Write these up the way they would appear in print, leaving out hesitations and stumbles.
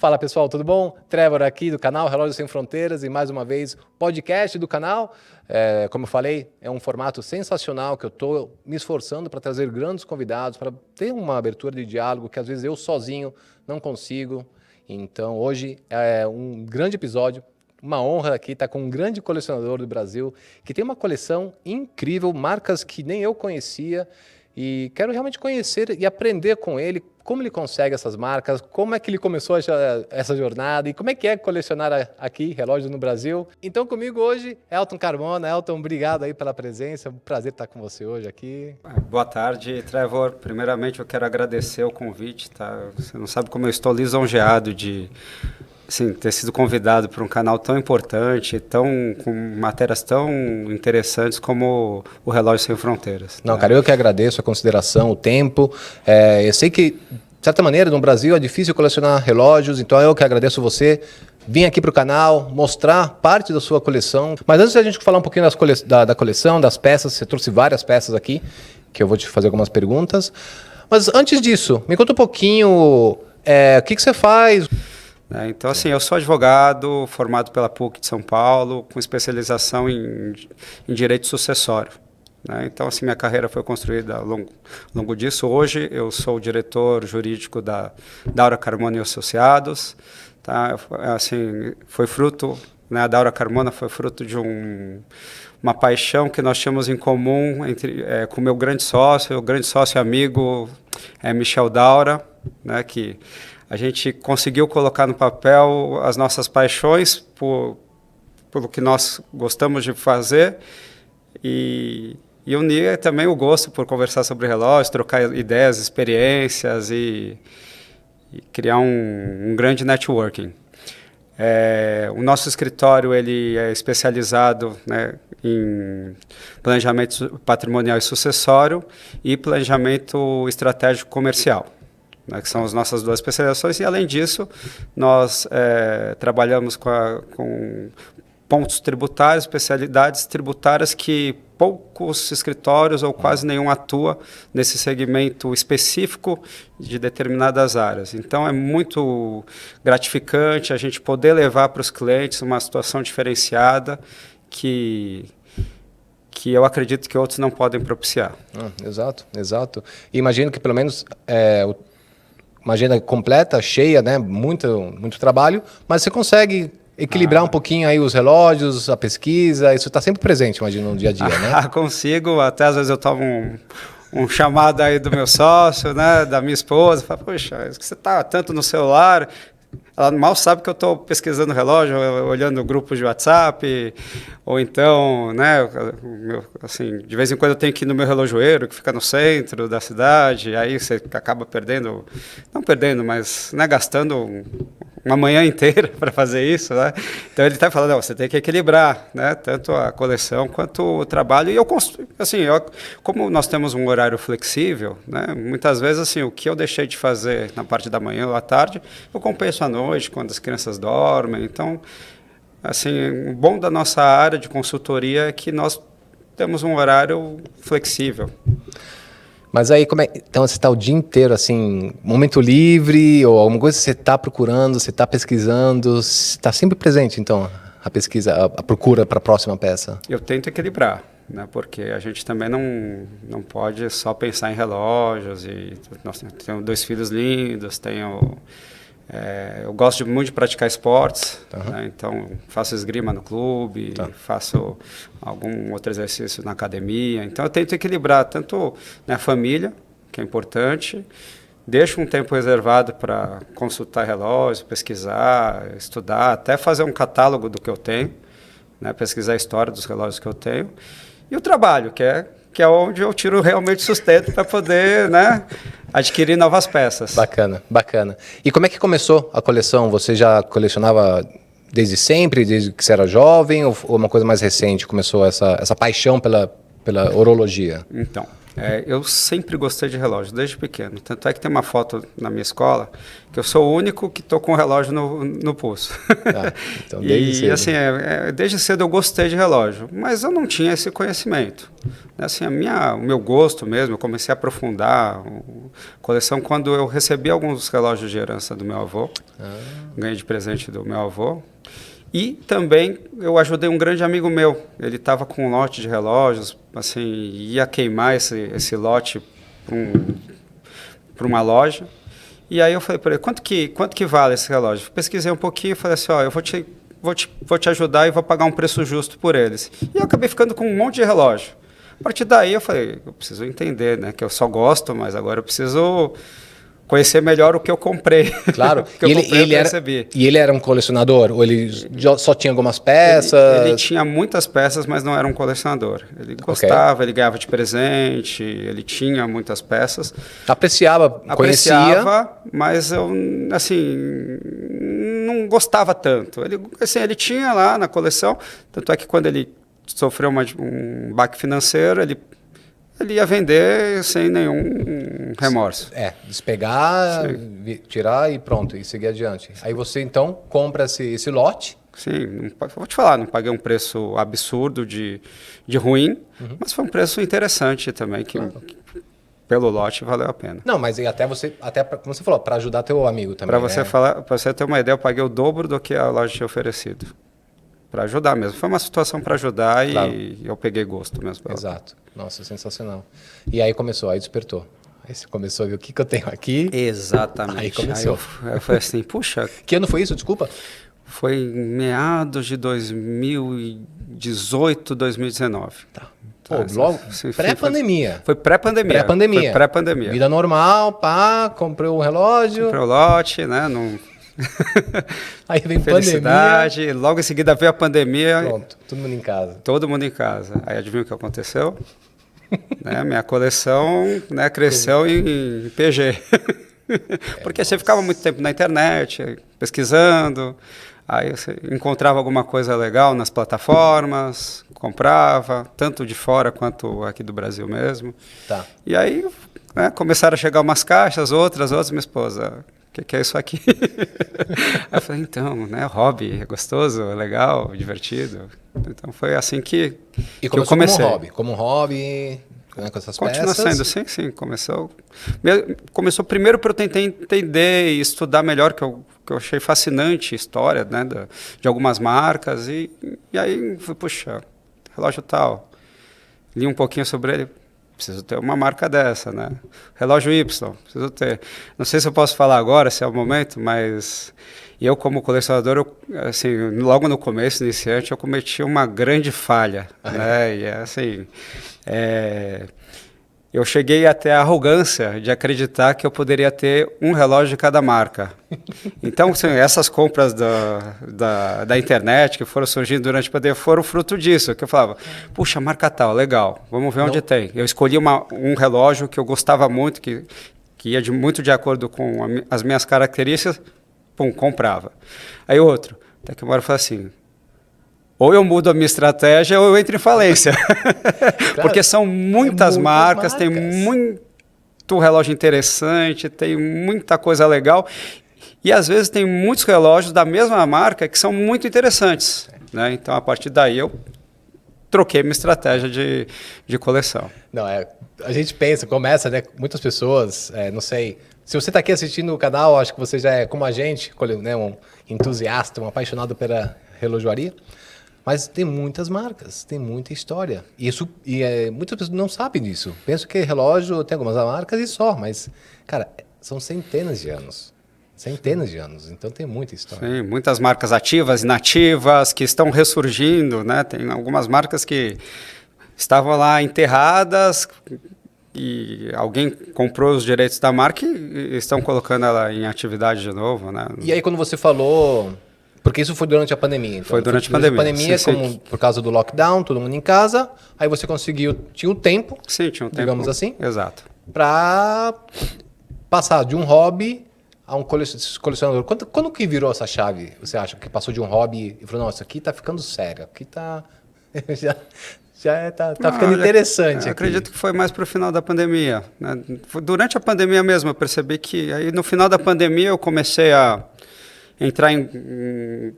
Fala pessoal, tudo bom? Trevor aqui do canal Relógios Sem Fronteiras e mais uma vez podcast do canal. Como eu falei, é um formato sensacional que eu estou me esforçando para trazer grandes convidados, para ter uma abertura de diálogo que às vezes eu sozinho não consigo. Então hoje é um grande episódio, uma honra aqui estar com um grande colecionador do Brasil que tem uma coleção incrível, marcas que nem eu conhecia. E quero realmente conhecer e aprender com ele como ele consegue essas marcas, como é que ele começou essa jornada e como é que é colecionar aqui relógios no Brasil. Então comigo hoje, Elton Carmona. Elton, obrigado aí pela presença, é um prazer estar com você hoje aqui. Boa tarde, Trevor. Primeiramente eu quero agradecer o convite, tá? Você não sabe como eu estou lisonjeado de ter sido convidado para um canal tão importante, com matérias tão interessantes como o Relógio Sem Fronteiras. Não, cara, eu que agradeço a consideração, o tempo. Eu sei que, de certa maneira, no Brasil é difícil colecionar relógios, então eu que agradeço você. Vim aqui para o canal mostrar parte da sua coleção. Mas antes da gente falar um pouquinho da coleção, das peças, você trouxe várias peças aqui, que eu vou te fazer algumas perguntas. Mas antes disso, me conta um pouquinho o que você faz. Então, eu sou advogado, formado pela PUC de São Paulo, com especialização em direito sucessório. Então, minha carreira foi construída ao longo disso. Hoje, eu sou o diretor jurídico da Daura Carmona e Associados. Tá? Foi fruto, a Daura Carmona foi fruto de uma paixão que nós tínhamos em comum com o meu grande sócio, e amigo, Michel Daura, que a gente conseguiu colocar no papel as nossas paixões pelo que nós gostamos de fazer e unir também o gosto por conversar sobre relógios, trocar ideias, experiências e criar um grande networking. O nosso escritório ele é especializado em planejamento patrimonial e sucessório e planejamento estratégico comercial, que são as nossas duas especializações, e além disso, nós trabalhamos com pontos tributários, especialidades tributárias que poucos escritórios ou quase nenhum atua nesse segmento específico de determinadas áreas. Então, é muito gratificante a gente poder levar para os clientes uma situação diferenciada que eu acredito que outros não podem propiciar. Exato, exato. E imagino que pelo menos uma agenda completa, cheia, muito trabalho, mas você consegue equilibrar um pouquinho aí os relógios, a pesquisa, isso está sempre presente, imagino, no dia a dia, né? Consigo, até às vezes eu tomo um chamado aí do meu sócio, da minha esposa, fala, poxa, você está tanto no celular. Ela mal sabe que eu estou pesquisando relógio, olhando grupos de WhatsApp, ou então, de vez em quando eu tenho que ir no meu relojoeiro, que fica no centro da cidade, aí você acaba perdendo, não perdendo, mas gastando uma manhã inteira para fazer isso, Então ele está falando, você tem que equilibrar, tanto a coleção quanto o trabalho. E eu construo, como nós temos um horário flexível, muitas vezes o que eu deixei de fazer na parte da manhã ou à tarde, eu compenso à noite, quando as crianças dormem. Então, o bom da nossa área de consultoria é que nós temos um horário flexível. Mas aí, então você está o dia inteiro, momento livre, ou alguma coisa que você está procurando, você está pesquisando, está sempre presente, então, a pesquisa, a procura para a próxima peça? Eu tento equilibrar, porque a gente também não pode só pensar em relógios. Tenho 2 filhos lindos, eu gosto muito de praticar esportes, então faço esgrima no clube, faço algum outro exercício na academia. Então eu tento equilibrar tanto a família, que é importante, deixo um tempo reservado para consultar relógios, pesquisar, estudar, até fazer um catálogo do que eu tenho, pesquisar a história dos relógios que eu tenho, e o trabalho, que é onde eu tiro realmente sustento para poder adquirir novas peças. Bacana, bacana. E como é que começou a coleção? Você já colecionava desde sempre, desde que você era jovem, ou uma coisa mais recente começou essa paixão pela horologia? Então, Eu sempre gostei de relógio, desde pequeno. Tanto é que tem uma foto na minha escola que eu sou o único que estou com o relógio no pulso. Então desde cedo. Assim, desde cedo eu gostei de relógio, mas eu não tinha esse conhecimento. Assim, o meu gosto mesmo, eu comecei a aprofundar a coleção quando eu recebi alguns relógios de herança do meu avô. Ganhei de presente do meu avô. E também eu ajudei um grande amigo meu. Ele estava com um lote de relógios, assim, ia queimar esse lote para uma loja. E aí eu falei para ele, quanto que vale esse relógio? Pesquisei um pouquinho e falei assim, ó, eu vou te ajudar e vou pagar um preço justo por eles. E eu acabei ficando com um monte de relógio. A partir daí eu falei, eu preciso entender, né, que eu só gosto, mas agora eu preciso conhecer melhor o que eu comprei. Claro. que ele era um colecionador? Ou ele só tinha algumas peças? Ele tinha muitas peças, mas não era um colecionador. Ele gostava, ele ganhava de presente, ele tinha muitas peças. Apreciava, conhecia. Mas eu, assim, não gostava tanto. Ele tinha lá na coleção, tanto é que quando ele sofreu um baque financeiro, ele ia vender sem nenhum remorso. Despegar, tirar e pronto, e seguir adiante. Aí você, então, compra esse lote. Sim, vou te falar, não paguei um preço absurdo de ruim, mas foi um preço interessante também, que pelo lote valeu a pena. Não, mas como você falou, para ajudar teu amigo também, para você ter uma ideia, eu paguei o dobro do que a loja tinha oferecido. Para ajudar mesmo. Foi uma situação para ajudar e eu peguei gosto mesmo. Exato. Nossa, sensacional. E aí aí despertou. Aí você começou a ver o que eu tenho aqui. Exatamente. Aí começou. Aí eu falei assim, puxa... Que ano foi isso? Desculpa. Foi em meados de 2018, 2019. Tá. Pô, logo pré-pandemia. Foi pré-pandemia. Foi pré-pandemia. Vida normal, comprei um relógio. Comprei o lote, né? Aí vem felicidade, pandemia. logo em seguida veio a pandemia. Pronto, todo mundo em casa. Todo mundo em casa. Aí adivinha o que aconteceu? Minha coleção, né, cresceu em PG. Porque você ficava muito tempo na internet, pesquisando, aí você encontrava alguma coisa legal nas plataformas, comprava, tanto de fora quanto aqui do Brasil mesmo. Tá. E aí começaram a chegar umas caixas, outras, minha esposa... O que é isso aqui? Aí eu falei, então, né, hobby, é gostoso, é legal, divertido. Então foi assim que eu comecei. Como um hobby, né, com essas Continua peças? sendo, sim. Começou primeiro para eu tentar entender e estudar melhor, que eu achei fascinante a história, né, de algumas marcas. E aí fui, puxa, relógio tal. Li um pouquinho sobre ele. Preciso ter uma marca dessa, né? Relógio Y, preciso ter. Não sei se eu posso falar agora, se é o momento, mas eu, como colecionador, assim, logo no começo, iniciante, eu cometi uma grande falha, né? E assim, eu cheguei até a arrogância de acreditar que eu poderia ter um relógio de cada marca. Então, assim, essas compras da internet que foram surgindo durante a pandemia foram fruto disso, que eu falava, puxa, marca tal, legal, vamos ver onde tem. Eu escolhi um relógio que eu gostava muito, que ia muito de acordo com as minhas características, comprava. Aí outro, até que uma hora eu falei assim, ou eu mudo a minha estratégia ou eu entro em falência. Cara, porque são muitas marcas, tem muito relógio interessante, tem muita coisa legal. E às vezes tem muitos relógios da mesma marca que são muito interessantes. Né? Então, a partir daí, eu troquei minha estratégia de coleção. Não, a gente pensa, começa, né? Muitas pessoas, não sei... Se você está aqui assistindo o canal, acho que você já é, como a gente, né, um entusiasta, um apaixonado pela relojoaria. Mas tem muitas marcas, tem muita história. Muitas pessoas não sabem disso. Pensam que relógio tem algumas marcas e só, mas, cara, são centenas de anos. Centenas de anos, então tem muita história. Sim, muitas marcas ativas e inativas que estão ressurgindo, né? Tem algumas marcas que estavam lá enterradas e alguém comprou os direitos da marca e estão colocando ela em atividade de novo, né? E aí quando você falou... Porque isso foi durante a pandemia. Então, foi durante a pandemia. Sim. Por causa do lockdown, todo mundo em casa, aí você tinha o tempo, tinha um tempo, digamos assim, exato, para passar de um hobby a um colecionador. Quando que virou essa chave? Você acha que passou de um hobby e falou, nossa, aqui tá ficando sério, aqui tá... já tá ficando interessante. Acredito que foi mais para o final da pandemia, né? Durante a pandemia mesmo, eu percebi que aí no final da pandemia eu comecei a entrar em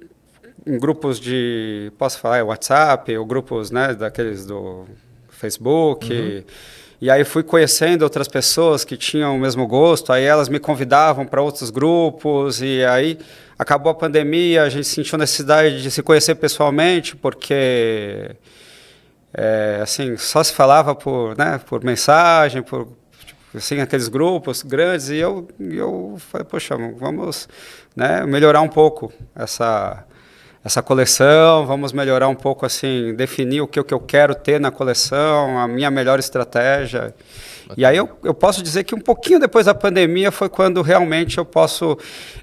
grupos de, posso falar, WhatsApp, ou grupos, né, daqueles do Facebook, e aí fui conhecendo outras pessoas que tinham o mesmo gosto, aí elas me convidavam para outros grupos, e aí acabou a pandemia, a gente sentiu necessidade de se conhecer pessoalmente, porque assim, só se falava por, né, por mensagem, por assim, aqueles grupos grandes, e eu falei, poxa, vamos, né, melhorar um pouco essa coleção, vamos melhorar um pouco, assim, definir o que eu quero ter na coleção, a minha melhor estratégia. E aí eu posso dizer que um pouquinho depois da pandemia foi quando realmente eu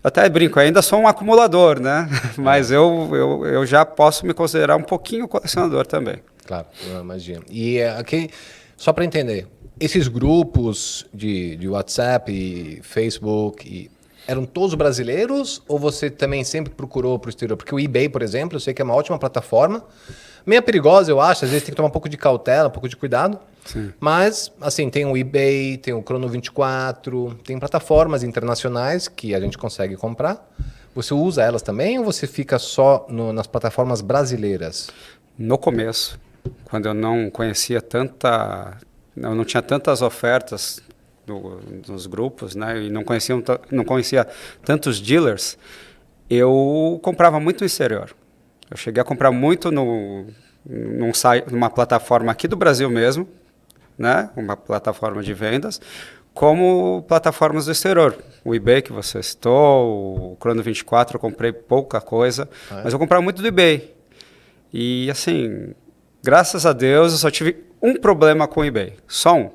até brinco, eu ainda sou um acumulador, né? Mas eu já posso me considerar um pouquinho colecionador também. Claro, imagina. E aqui, só para entender, esses grupos de WhatsApp e Facebook eram todos brasileiros ou você também sempre procurou para o exterior? Porque o eBay, por exemplo, eu sei que é uma ótima plataforma, meio perigosa, eu acho, às vezes tem que tomar um pouco de cautela, um pouco de cuidado. Sim. Mas, assim, tem o eBay, tem o Chrono24, tem plataformas internacionais que a gente consegue comprar. Você usa elas também ou você fica só nas plataformas brasileiras? No começo, quando eu não conhecia eu não tinha tantas ofertas nos grupos, né, e não conhecia tantos dealers, eu comprava muito no exterior. Eu cheguei a comprar muito numa plataforma aqui do Brasil mesmo, né, uma plataforma de vendas, como plataformas do exterior. O eBay que você citou, o Chrono24, eu comprei pouca coisa, mas eu comprava muito do eBay. E assim, graças a Deus, eu só tive um problema com o eBay, só um,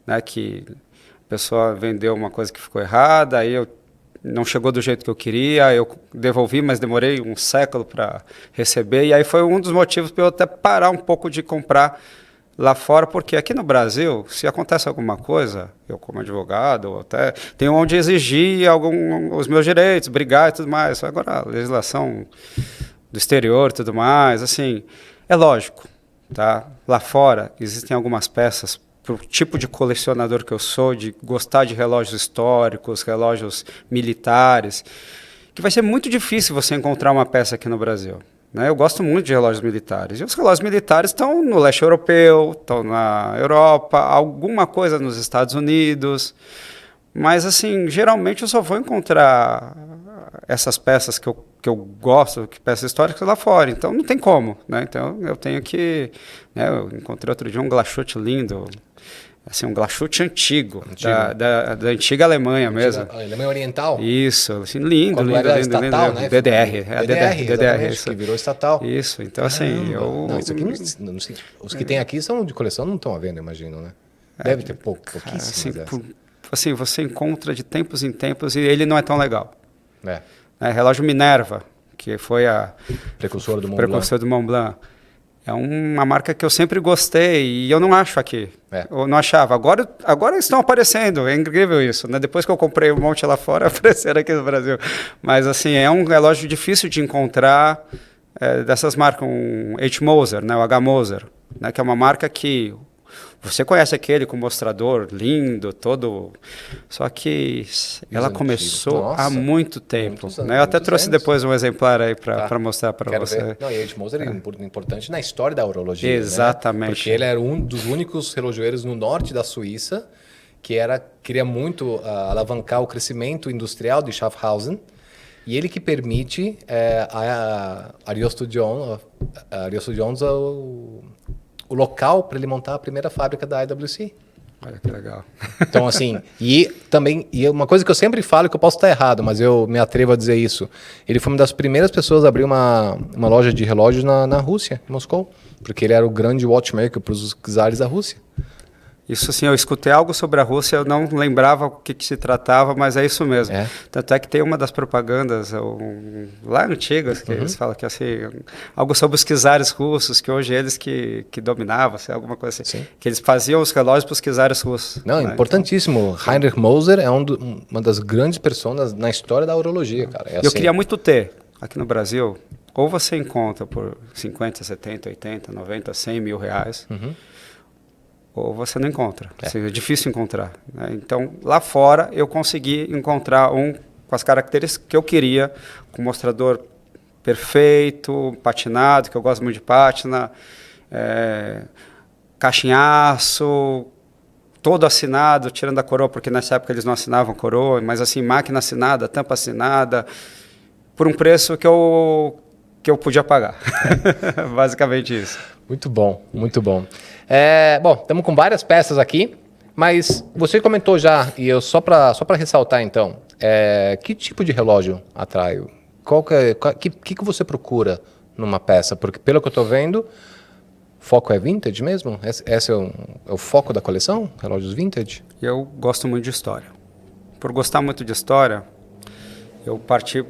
né, que a pessoa vendeu uma coisa que ficou errada, aí não chegou do jeito que eu queria, eu devolvi, mas demorei um século para receber, e aí foi um dos motivos para eu até parar um pouco de comprar lá fora, porque aqui no Brasil, se acontece alguma coisa, eu como advogado, até tenho onde exigir os meus direitos, brigar e tudo mais. Agora, a legislação do exterior e tudo mais, assim, é lógico, tá? Lá fora existem algumas peças para o tipo de colecionador que eu sou, de gostar de relógios históricos, relógios militares, que vai ser muito difícil você encontrar uma peça aqui no Brasil. Né? Eu gosto muito de relógios militares. E os relógios militares estão no leste europeu, estão na Europa, alguma coisa nos Estados Unidos. Mas, assim, geralmente eu só vou encontrar essas peças que eu gosto, peças históricas lá fora. Então, não tem como. Né? Então, eu tenho que... Né, eu encontrei outro dia um Glashütte lindo, assim, um Glashütte antigo. Da antiga Alemanha mesmo. Alemanha Oriental? Isso, assim, lindo, quando lindo, era lindo, estatal, lindo. Né? DDR. DDR, isso. Que virou estatal. Isso, então assim, Não, isso aqui não sei. Os que tem aqui são de coleção, não estão à venda, imagino, né? Deve ter pouquíssimo. Assim, você encontra de tempos em tempos e ele não é tão legal. Relógio Minerva, que foi a precursora do Mont Blanc. É uma marca que eu sempre gostei e eu não acho aqui. Eu não achava. Agora estão aparecendo, é incrível isso. Né? Depois que eu comprei um monte lá fora, apareceram aqui no Brasil. Mas assim, é um relógio difícil de encontrar dessas marcas. Um H. Moser, né? O H. Moser, né? Que é uma marca que você conhece aquele com mostrador lindo, todo... Só que ela começou há muito tempo. Né? Eu até trouxe depois um exemplar aí para mostrar para você. Ver. Não, e H. Moser é importante na história da horologia. Exatamente. Né? Porque ele era um dos únicos relojoeiros no norte da Suíça que queria muito alavancar o crescimento industrial de Schaffhausen. E ele que permite a Ariosto Jones o local para ele montar a primeira fábrica da IWC. Olha que legal. Então, assim, e uma coisa que eu sempre falo, que eu posso estar errado, mas eu me atrevo a dizer isso. Ele foi uma das primeiras pessoas a abrir uma loja de relógios na Rússia, em Moscou, porque ele era o grande watchmaker para os czares da Rússia. Isso assim, eu escutei algo sobre a Rússia, eu não lembrava o que se tratava, mas é isso mesmo. Tanto é que tem uma das propagandas lá antigas, que eles falam que assim, algo sobre os czares russos, que hoje eles que dominavam, assim, alguma coisa assim. Sim. Que eles faziam os relógios para os czares russos. Não, né? Importantíssimo. Então, Heinrich Moser é uma das grandes personas na história da horologia, cara. Eu queria muito ter, aqui no Brasil, ou você encontra por 50, 70, 80, 90, 100 mil reais, ou você não encontra. Assim, é difícil encontrar, né? Então, lá fora, eu consegui encontrar um com as características que eu queria, com mostrador perfeito, patinado, que eu gosto muito de pátina, caixa em aço, todo assinado, tirando a coroa, porque nessa época eles não assinavam coroa, mas assim, máquina assinada, tampa assinada, por um preço que eu podia pagar. Basicamente isso. Muito bom, muito bom. Bom, estamos com várias peças aqui, mas você comentou já, e eu só para ressaltar então, que tipo de relógio atrai? Que você procura numa peça? Porque pelo que eu estou vendo, foco é vintage mesmo? Esse é o foco da coleção? Relógios vintage? Eu gosto muito de história. Por gostar muito de história, eu parti,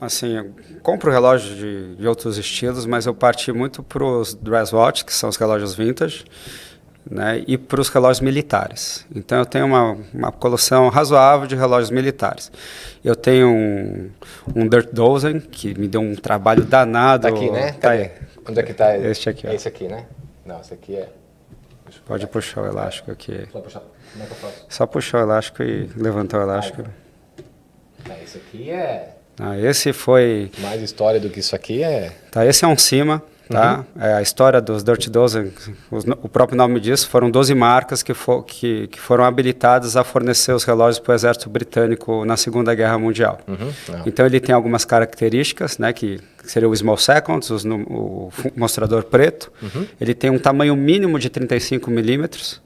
assim, eu compro relógios de outros estilos, mas eu parti muito para os dress watch, que são os relógios vintage, né, e para os relógios militares. Então eu tenho uma coleção razoável de relógios militares. Eu tenho um Dirt Dozen, que me deu um trabalho danado. Tá aqui, né? Tá aí. Onde é que tá? Este aqui, ó. Esse aqui, né? Não, esse aqui é... Pode puxar o elástico aqui. Só puxar. Como é que eu faço? Só puxar o elástico e levantar o elástico. Esse aqui é... Esse foi... Mais história do que isso aqui é... Esse é um Cima. Tá? A história dos Dirt Dozen, o próprio nome diz, foram 12 marcas que foram habilitadas a fornecer os relógios para o exército britânico na Segunda Guerra Mundial. Então ele tem algumas características, né, que seria o Small Seconds, o mostrador preto. Ele tem um tamanho mínimo de 35 milímetros,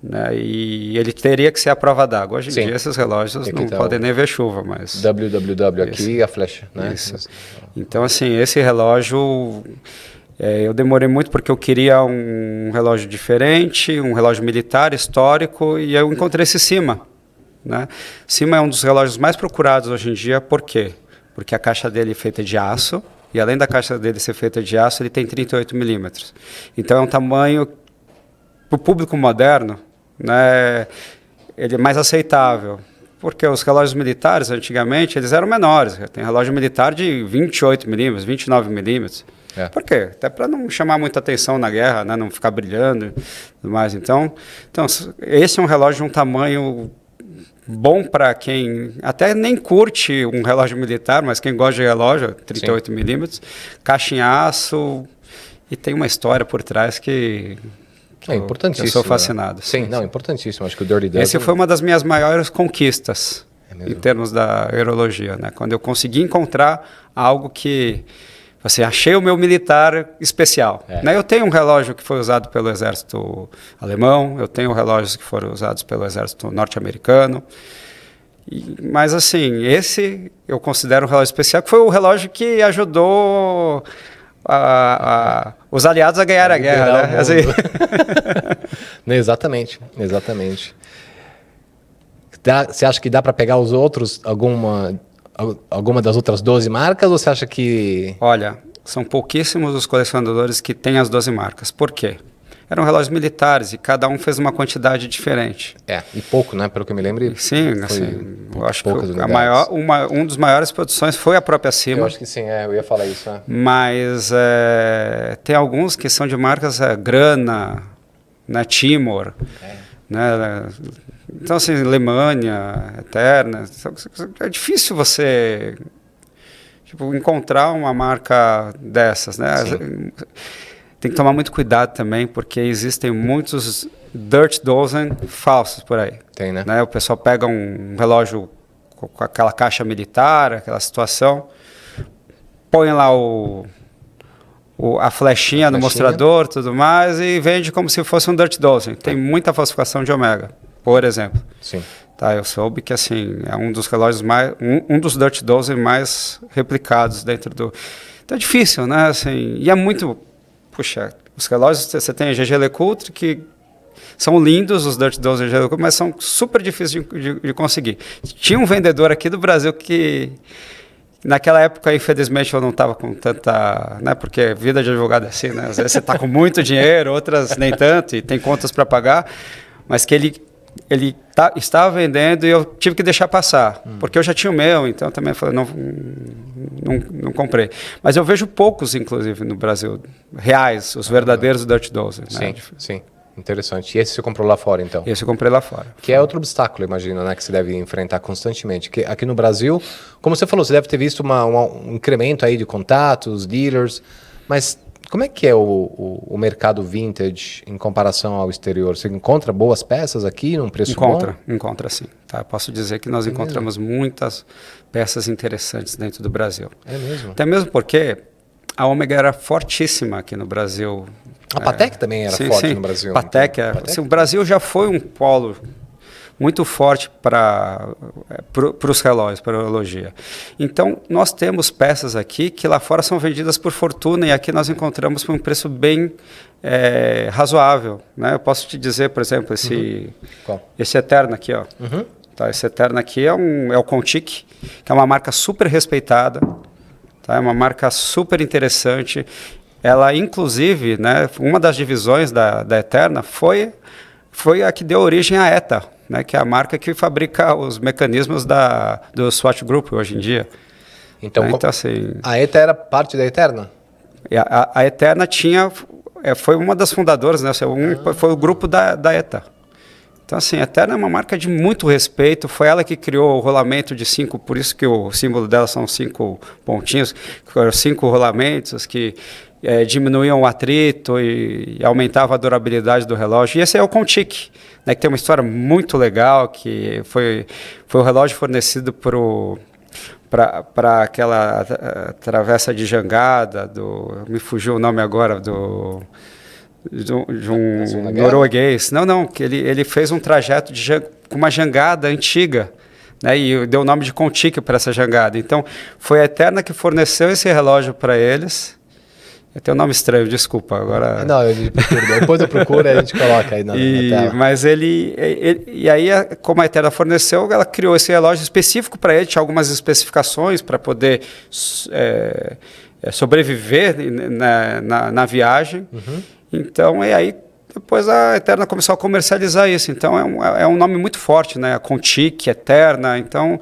né, e ele teria que ser à prova d'água. Hoje em dia esses relógios não podem nem ver chuva, mas... www aqui e a flecha, né? Isso. Então, assim, esse relógio, eu demorei muito porque eu queria um relógio diferente, um relógio militar, histórico, e eu encontrei esse Cima, né? Cima é um dos relógios mais procurados hoje em dia, por quê? Porque a caixa dele é feita de aço, e além da caixa dele ser feita de aço, ele tem 38 milímetros. Então é um tamanho, para o público moderno, né, ele é mais aceitável, porque os relógios militares, antigamente, eles eram menores. Tem relógio militar de 28 milímetros, 29 milímetros. Por quê? Até para não chamar muita atenção na guerra, né, não ficar brilhando e tudo mais. Então, esse é um relógio de um tamanho bom para quem até nem curte um relógio militar, mas quem gosta de relógio, 38 milímetros, caixa em aço, e tem uma história por trás que importantíssimo. Eu sou fascinado. Sim, não, importantíssimo. Acho que o Dirty Dozen... Esse foi uma das minhas maiores conquistas em termos da aerologia, né? Quando eu consegui encontrar algo que... Assim, achei o meu militar especial. Né? Eu tenho um relógio que foi usado pelo exército alemão, eu tenho relógios que foram usados pelo exército norte-americano, mas assim, esse eu considero um relógio especial, que foi o relógio que ajudou... os aliados a ganhar a guerra, né? Assim. Exatamente. Você acha que dá para pegar os outros, alguma das outras 12 marcas, ou você acha que... Olha, são pouquíssimos os colecionadores que têm as 12 marcas. Por quê? Eram relógios militares e cada um fez uma quantidade diferente. E pouco, né? Pelo que eu me lembro. Sim, assim, eu acho que um dos maiores produções foi a própria Cima. Eu acho que sim, eu ia falar isso. Mas tem alguns que são de marcas Grana, né, Timor, né? Então, assim, Alemanha, Eterna. É difícil você encontrar uma marca dessas, né? Tem que tomar muito cuidado também, porque existem muitos Dirt Dozen falsos por aí. Tem, né? O pessoal pega um relógio com aquela caixa militar, aquela situação, põe lá a flechinha no mostrador, tudo mais, e vende como se fosse um Dirt Dozen. Tem muita falsificação de Omega, por exemplo. Sim. Eu soube que assim, é um dos relógios um dos Dirt Dozen mais replicados dentro do... Então é difícil, né? Assim, e é muito... Puxa, os relógios, você tem a GG LeCoultre, que são lindos, os Dirt Dozen GG LeCoultre, mas são super difíceis de conseguir. Tinha um vendedor aqui do Brasil que, naquela época, infelizmente, eu não estava com tanta... Né, porque vida de advogado é assim, né? Às vezes você está com muito dinheiro, outras nem tanto, e tem contas para pagar, mas que ele estava vendendo e eu tive que deixar passar, porque eu já tinha o meu, então eu também falei, não comprei. Mas eu vejo poucos, inclusive, no Brasil, reais, os verdadeiros Dirt Dozen. Sim, né? sim. Interessante. E esse você comprou lá fora, então? Esse eu comprei lá fora. Que é outro obstáculo, imagino, né? Que você deve enfrentar constantemente. Que aqui no Brasil, como você falou, você deve ter visto um incremento aí de contatos, dealers, mas como é que é o mercado vintage em comparação ao exterior? Você encontra boas peças aqui num preço bom? Encontra sim. Tá? Posso dizer que nós encontramos muitas peças interessantes dentro do Brasil. É mesmo? Até mesmo porque a Ômega era fortíssima aqui no Brasil. A Patek também era forte no Brasil. Patek, assim, o Brasil já foi um polo muito forte para os relógios, para a horologia. Então, nós temos peças aqui que lá fora são vendidas por fortuna e aqui nós encontramos por um preço bem razoável. Né? Eu posso te dizer, por exemplo, esse Eterna aqui. Ó. Tá, esse Eterna aqui é o Contic, que é uma marca super respeitada, tá? É uma marca super interessante. Ela, inclusive, né, uma das divisões da Eterna foi a que deu origem à ETA, né, que é a marca que fabrica os mecanismos do Swatch Group hoje em dia. Então, assim, a ETA era parte da Eterna? A Eterna foi uma das fundadoras, né, foi o grupo da ETA. Então, assim, a Eterna é uma marca de muito respeito, foi ela que criou o rolamento de 5, por isso que o símbolo dela são 5 pontinhos, 5 rolamentos que diminuíam o atrito e aumentavam a durabilidade do relógio. E esse é o Contic, né, que tem uma história muito legal, que foi o relógio fornecido para aquela travessa de jangada, me fugiu o nome agora, de um norueguês. Não, que ele fez um trajeto com uma jangada antiga, né, e deu o nome de Contic para essa jangada. Então, foi a Eterna que forneceu esse relógio para eles. Tem um nome estranho, desculpa. Agora... Não, depois eu procuro e a gente coloca aí na tela. Mas e aí, como a Eterna forneceu, ela criou esse relógio específico para ele, tinha algumas especificações para poder sobreviver na viagem. Então, e aí depois a Eterna começou a comercializar isso. Então, é um nome muito forte, né? A Contic, Eterna, então...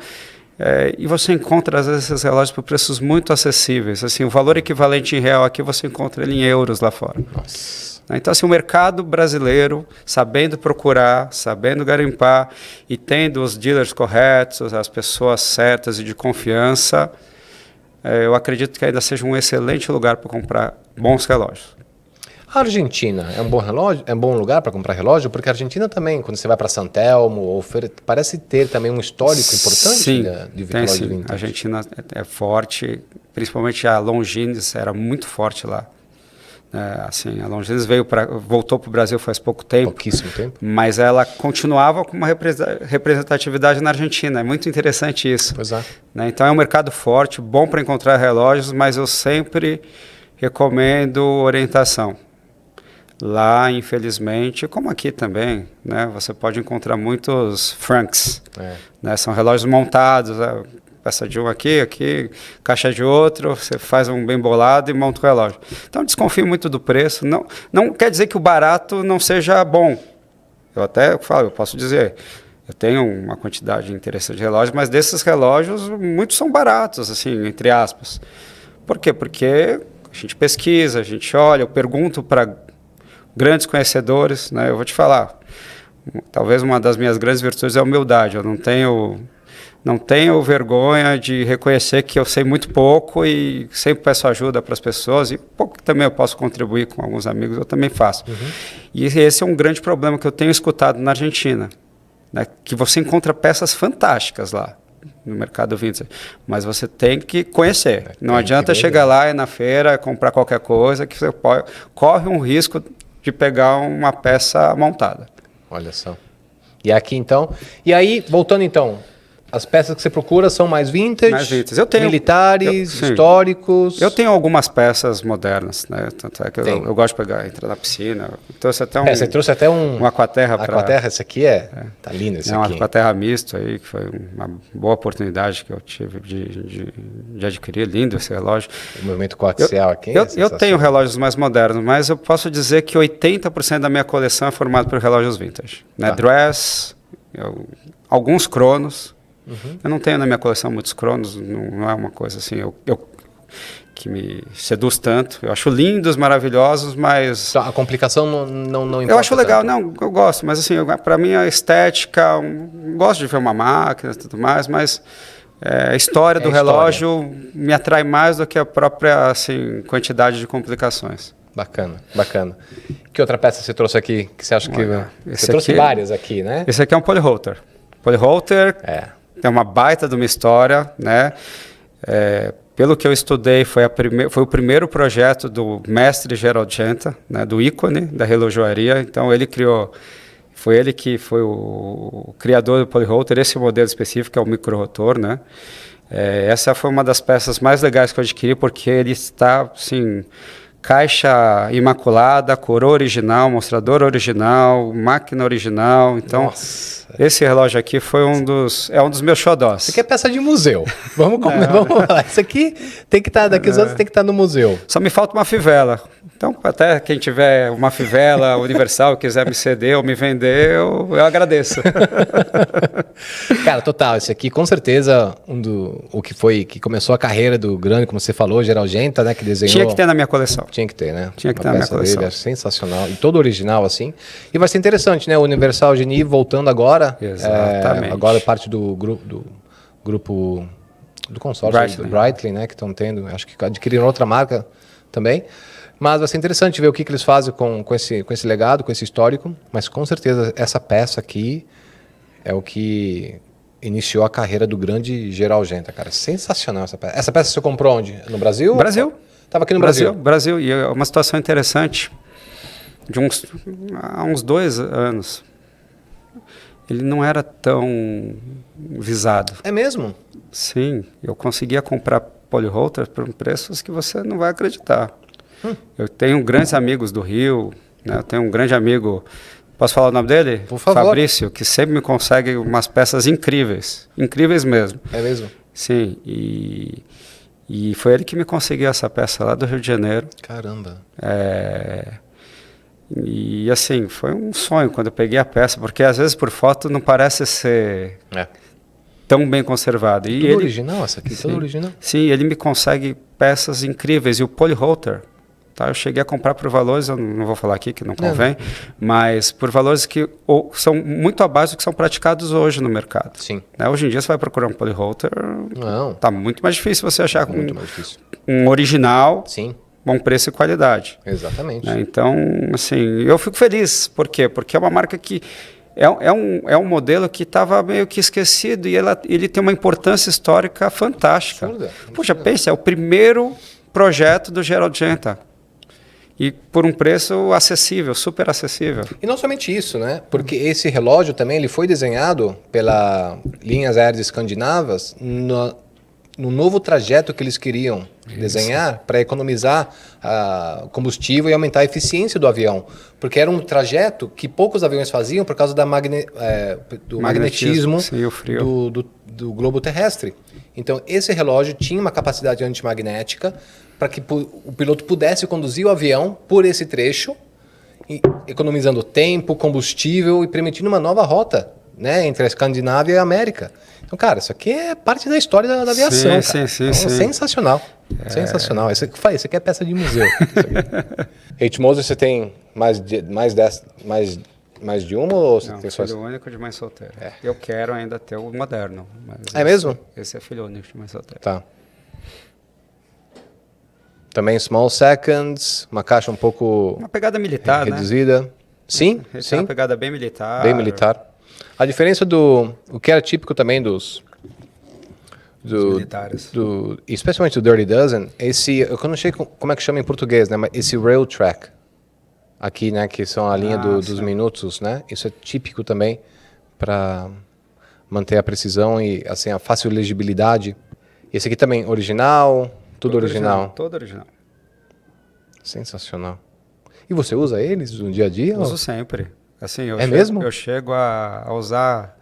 e você encontra, às vezes, esses relógios por preços muito acessíveis. Assim, o valor equivalente em real aqui, você encontra ele em euros lá fora. Nossa. Então, assim, o mercado brasileiro, sabendo procurar, sabendo garimpar e tendo os dealers corretos, as pessoas certas e de confiança, eu acredito que ainda seja um excelente lugar para comprar bons relógios. A Argentina é um bom relógio? É um bom lugar para comprar relógio? Porque a Argentina também, quando você vai para San Telmo, parece ter também um histórico importante de relógio vintage. A Argentina é forte, principalmente a Longines era muito forte lá. Assim, a Longines voltou para o Brasil faz pouco tempo. Pouquíssimo tempo. Mas ela continuava com uma representatividade na Argentina. É muito interessante isso. Pois é. Né? Então é um mercado forte, bom para encontrar relógios, mas eu sempre recomendo orientação. Lá, infelizmente, como aqui também, né, você pode encontrar muitos francs. Né, são relógios montados, peça de um aqui, caixa de outro, você faz um bem bolado e monta o relógio. Então, desconfio muito do preço. Não quer dizer que o barato não seja bom. Eu até falo, eu posso dizer, eu tenho uma quantidade interessante de relógios, mas desses relógios, muitos são baratos, assim, entre aspas. Por quê? Porque a gente pesquisa, a gente olha, eu pergunto para grandes conhecedores, né? Eu vou te falar, talvez uma das minhas grandes virtudes é a humildade. Eu não tenho vergonha de reconhecer que eu sei muito pouco e sempre peço ajuda para as pessoas, e pouco que também eu posso contribuir com alguns amigos, eu também faço. E esse é um grande problema que eu tenho escutado na Argentina, né? Que você encontra peças fantásticas lá no mercado vintage, mas você tem que conhecer. Não adianta chegar lá e na feira comprar qualquer coisa, que você corre um risco de pegar uma peça montada. Olha só. E aqui então... E aí, voltando então, as peças que você procura são mais vintage, Eu tenho, militares, históricos... Eu tenho algumas peças modernas, né? Tanto é que eu gosto de entrar na piscina. Trouxe até você trouxe até um Aquaterra. Aquaterra, esse aqui tá lindo esse aqui. Um Aquaterra misto aí, que foi uma boa oportunidade que eu tive de adquirir. Lindo esse relógio. O movimento coaxial aqui eu tenho relógios mais modernos, mas eu posso dizer que 80% da minha coleção é formada por relógios vintage. Né? Dress, Alguns cronos. Eu não tenho na minha coleção muitos cronos, não é uma coisa assim que me seduz tanto. Eu acho lindos, maravilhosos, mas... A complicação não importa. Eu acho legal, tanto. não, eu gosto, mas assim, para mim a estética, gosto de ver uma máquina e tudo mais, mas a história do relógio me atrai mais do que a própria assim, quantidade de complicações. Bacana, bacana. Que outra peça você trouxe aqui que você acha que... Você trouxe várias aqui, né? Esse aqui é um Polyholter. Polyholter tem uma baita de uma história, né? Pelo que eu estudei, foi o primeiro projeto do mestre Gerald Genta, né, do ícone da relojoaria. Então ele criou, foi ele que foi o criador do Polyholter. Esse modelo específico é o microrotor, né? Essa foi uma das peças mais legais que eu adquiri, porque ele está, assim, caixa imaculada, coroa original, mostrador original, máquina original. Então, nossa, esse relógio aqui foi um dos meus xodós. Isso aqui é peça de museu. Vamos falar. Isso aqui tem que estar, daqui os anos tem que estar no museu. Só me falta uma fivela. Então, até quem tiver uma fivela universal, quiser me ceder ou me vender, eu agradeço. Cara, total, esse aqui com certeza que começou a carreira do grande, como você falou, Gerald Genta, né, que desenhou. Tinha que ter na minha coleção. Tinha que ter, né? Tinha que ter na minha coleção. Dele, sensacional. E todo original, assim. E vai ser interessante, né? O Universal Genie voltando agora. Exatamente. Agora parte do grupo do consórcio do Breitling, né? Que estão tendo. Acho que adquiriram outra marca também. Mas vai ser interessante ver o que eles fazem com esse legado, com esse histórico. Mas com certeza essa peça aqui é o que iniciou a carreira do grande Gerald Genta, cara. Sensacional essa peça. Essa peça você comprou onde? No Brasil? Brasil. Estava aqui no Brasil. Brasil. E é uma situação interessante. Há uns 2 anos, ele não era tão visado. É mesmo? Sim. Eu conseguia comprar Polyholter por preços que você não vai acreditar. Eu tenho grandes amigos do Rio, né? Eu tenho um grande amigo, posso falar o nome dele? Por favor. Fabrício, que sempre me consegue umas peças incríveis, incríveis mesmo. É mesmo? Sim, e foi ele que me conseguiu essa peça lá do Rio de Janeiro. Caramba. E assim, foi um sonho quando eu peguei a peça, porque às vezes por foto não parece ser tão bem conservado. Tudo original essa aqui? Tudo original? Sim, ele me consegue peças incríveis. E o Polyholter, tá? Eu cheguei a comprar por valores, eu não vou falar aqui que não convém, mas por valores que são muito abaixo do que são praticados hoje no mercado. Sim. Né? Hoje em dia você vai procurar um Polyholter, tá muito mais difícil você achar um original, sim, bom preço e qualidade. Exatamente. Né? Então, assim, eu fico feliz. Por quê? Porque é uma marca que é um modelo que estava meio que esquecido e ele tem uma importância histórica fantástica. Absurda. Puxa, pensa, é o primeiro projeto do Gerald Genta. E por um preço acessível, super acessível. E não somente isso, né? Porque esse relógio também ele foi desenhado pela Linhas Aéreas Escandinavas no novo trajeto que eles queriam desenhar para economizar combustível e aumentar a eficiência do avião. Porque era um trajeto que poucos aviões faziam por causa do magnetismo sim, o frio. do globo terrestre. Então, esse relógio tinha uma capacidade antimagnética para que o piloto pudesse conduzir o avião por esse trecho, economizando tempo, combustível e permitindo uma nova rota, né, entre a Escandinávia e a América. Então, cara, isso aqui é parte da história da aviação. Sim, então, sensacional. Sensacional. Isso aqui é peça de museu. H. Moser, você tem mais de uma ou você tem só filho único de mãe solteira. Eu quero ainda ter o moderno. Mas mesmo? Esse é filho único de mãe solteira. Tá. Também small seconds, uma caixa um pouco... Uma pegada militar, reduzida. né? Sim, sim. Uma pegada bem militar. Bem militar. A diferença o que era típico também dos militares. Especialmente do Dirty Dozen, eu não sei como é que chama em português, né? Mas esse rail track aqui, né? Que são a linha dos minutos, né? Isso é típico também para manter a precisão e assim a fácil legibilidade. Esse aqui também original, tudo original. Todo original. Sensacional. E você usa eles no dia a dia? Uso sempre. Assim, mesmo? Eu chego a usar...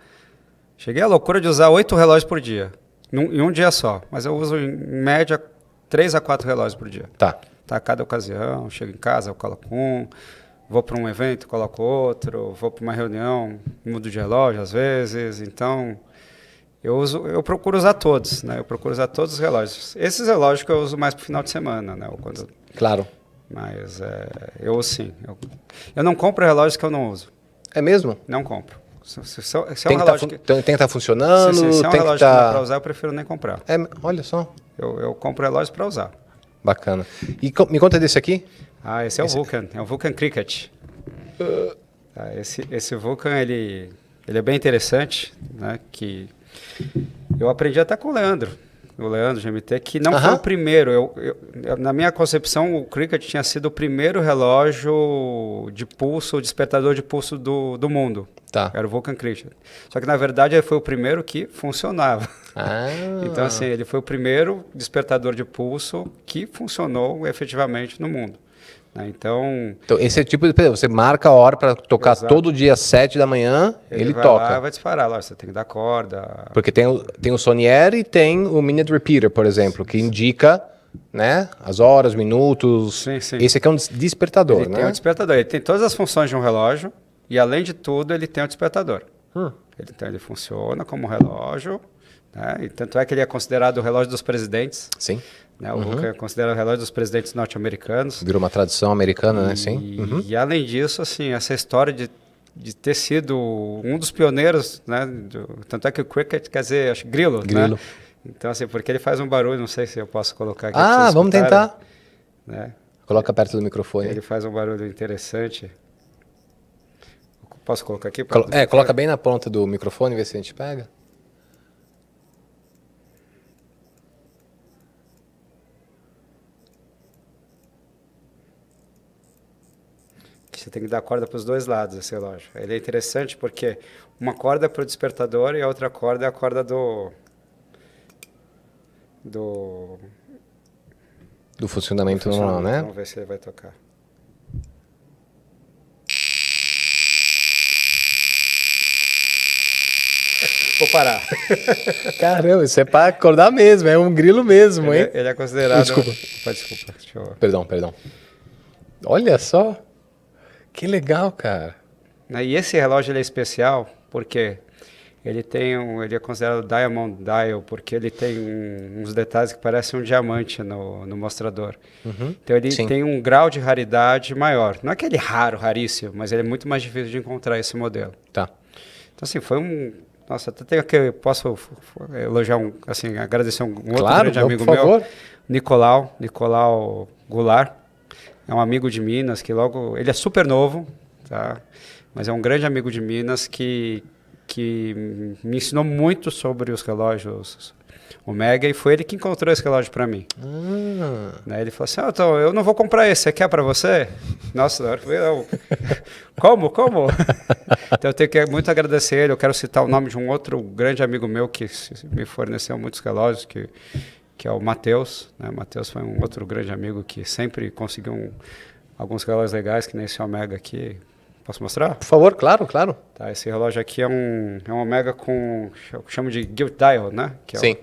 Cheguei à loucura de usar 8 relógios por dia. Em um dia só. Mas eu uso, em média, 3 a 4 relógios por dia. Tá. Tá, cada ocasião. Chego em casa, eu coloco um. Vou para um evento, coloco outro, vou para uma reunião, mudo de relógio às vezes, então eu procuro usar todos, né? Eu procuro usar todos os relógios. Esses relógios que eu uso mais para o final de semana, né? Ou quando... Claro. Mas eu sim, eu não compro relógios que eu não uso. É mesmo? Não compro. Se é Tem um que relógio tem que estar funcionando, se é um tem que relógio que não é para estar... usar, eu prefiro nem comprar. Olha só, Eu compro relógios para usar. bacana. E me conta desse aqui? Esse é o Vulcan, é o Vulcan Cricket. Esse Vulcan, ele é bem interessante, né? Que eu aprendi até com o Leandro GMT, que não foi o primeiro. Na minha concepção, o Cricket tinha sido o primeiro relógio de pulso, o despertador de pulso do mundo. Tá. Era o Vulcan Cricket. Só que, na verdade, ele foi o primeiro que funcionava. Então, assim, ele foi o primeiro despertador de pulso que funcionou efetivamente no mundo. Então, esse é tipo de... Você marca a hora para tocar todo dia às 7 da manhã, ele vai toca. lá, vai disparar. Lá, você tem que dar corda. Porque tem o Sonier e tem o Minute Repeater, por exemplo, que indica, né, as horas, minutos. Sim, sim. Esse aqui é um despertador, Ele né? tem um despertador. Ele tem todas as funções de um relógio e, além de tudo, ele tem um despertador. Então, ele funciona como relógio, né? E tanto é que ele é considerado o relógio dos presidentes. Sim. Né? O Vulcan é considerado o relógio dos presidentes norte-americanos. Virou uma tradição americana, né? Sim. E além disso, assim, essa história de ter sido um dos pioneiros, né? Tanto é que o Cricket quer dizer, acho, grilo, né? Então, assim, porque ele faz um barulho, não sei se eu posso colocar aqui. Vamos tentar. Né? Coloca perto do microfone. Ele faz um barulho interessante. Posso colocar aqui? Coloca bem na ponta do microfone, ver se a gente pega. Você tem que dar corda para os dois lados, esse relógio. Ele é interessante porque uma corda é para o despertador e a outra corda é a corda do funcionamento normal, né? Vamos ver se ele vai tocar. Vou parar. Caramba, isso é para acordar mesmo, é um grilo mesmo, hein? Ele é considerado... Desculpa. Desculpa. Deixa eu... Perdão. Olha só. Que legal, cara. E esse relógio ele é especial porque ele é considerado Diamond Dial, porque ele tem uns detalhes que parecem um diamante no mostrador. Então ele tem um grau de raridade maior. Não é aquele raríssimo, mas ele é muito mais difícil de encontrar esse modelo. Tá. Então assim, foi um... Nossa, até tenho que posso elogiar, agradecer um outro grande amigo por favor. meu, Nicolau Goulart. É um amigo de Minas que ele é super novo, tá? Mas é um grande amigo de Minas que me ensinou muito sobre os relógios Omega e foi ele que encontrou esse relógio para mim. Né? Ele falou assim, então, eu não vou comprar esse, você quer para você? Nossa, na hora que eu como? Então eu tenho que muito agradecer ele, eu quero citar o nome de um outro grande amigo meu que me forneceu muitos relógios, que é o Matheus. Né? Matheus foi um outro grande amigo que sempre conseguiu alguns relógios legais, que nem esse Omega aqui. Posso mostrar? Por favor, claro. Tá, esse relógio aqui é um Omega com, eu chamo de Gilt Dial, né? Que Sim.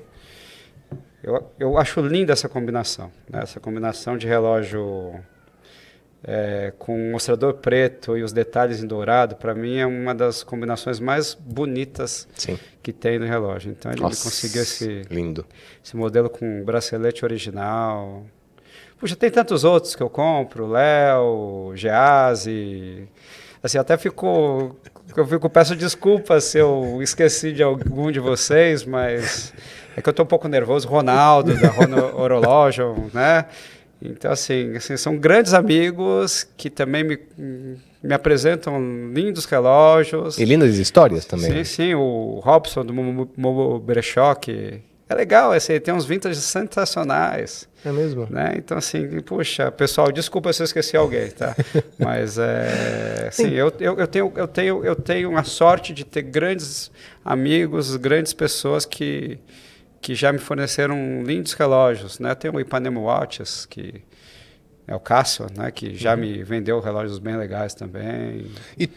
Eu acho linda essa combinação, né? Essa combinação de relógio com um mostrador preto e os detalhes em dourado, para mim é uma das combinações mais bonitas que tem no relógio. Então ele conseguiu esse modelo com bracelete original. Puxa, tem tantos outros que eu compro, Léo, Geazi. Assim, peço desculpas se eu esqueci de algum de vocês, mas é que eu estou um pouco nervoso. Ronaldo, da Horologium, né? Então, assim, são grandes amigos que também me apresentam lindos relógios. E lindas histórias também. Sim. O Robson, do Momo Brechó, que é legal, tem uns vintage sensacionais. É mesmo? Né? Então, assim, puxa, pessoal, desculpa se eu esqueci alguém, tá? Mas, assim, eu tenho a sorte de ter grandes amigos, grandes pessoas que já me forneceram lindos relógios, né? Tem o Ipanema Watches, que é o Cássio, né? Que já me vendeu relógios bem legais também. E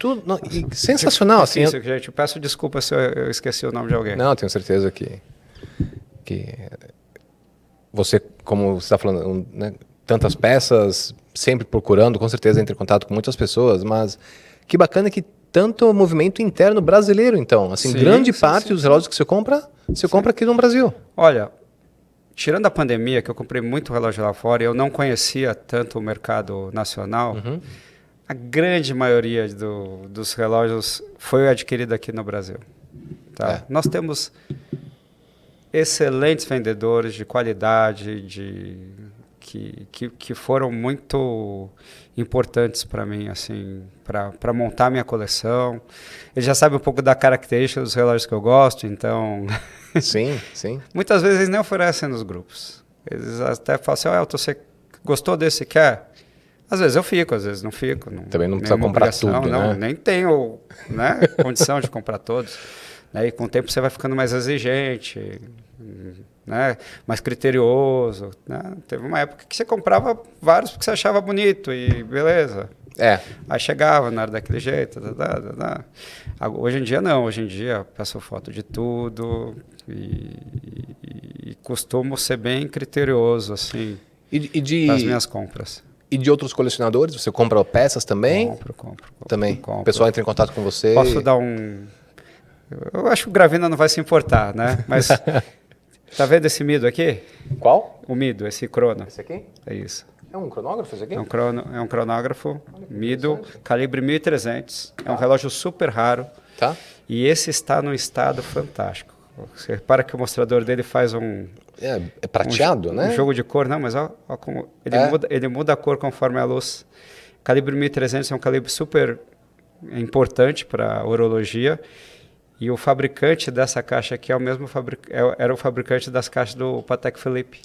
sensacional, assim. Gente, eu peço desculpa se eu esqueci o nome de alguém. Não, tenho certeza que você, como você está falando, né, tantas peças, sempre procurando, com certeza entra em contato com muitas pessoas, mas que bacana que tanto movimento interno brasileiro, então. Assim, grande parte dos relógios que você compra aqui no Brasil. Olha, tirando a pandemia, que eu comprei muito relógio lá fora, e eu não conhecia tanto o mercado nacional, a grande maioria dos relógios foi adquirida aqui no Brasil. Tá? Nós temos excelentes vendedores de qualidade, que foram muito importantes para mim, assim, para montar minha coleção. Eles já sabem um pouco da característica dos relógios que eu gosto, então... Sim, sim. Muitas vezes eles nem oferecem nos grupos. Eles até falam assim, Elton, você gostou desse, quer? Às vezes eu fico, às vezes não fico. Também não precisa comprar tudo, não, né? Nem tenho, né, condição de comprar todos. E com o tempo você vai ficando mais exigente, né, mais criterioso. Né? Teve uma época que você comprava vários porque você achava bonito e beleza. Aí chegava, não era daquele jeito. Hoje em dia não, hoje em dia eu peço foto de tudo e costumo ser bem criterioso assim, nas minhas compras. E de outros colecionadores? Você compra peças também? Compro. Também? O pessoal entra em contato com você? Posso dar um... Eu acho que o Gravina não vai se importar, né? Mas tá vendo esse Mido aqui? Qual? O Mido, esse crono. Esse aqui? É isso. É um cronógrafo esse aqui? É um cronógrafo Mido, calibre 1300. É um relógio super raro. Tá. E esse está num estado fantástico. Você repara que o mostrador dele faz É prateado, né? Um jogo de cor. Não, mas ó como ele muda a cor conforme a luz. Calibre 1300 é um calibre super importante para a horologia. E o fabricante dessa caixa aqui é o mesmo era o fabricante das caixas do Patek Philippe.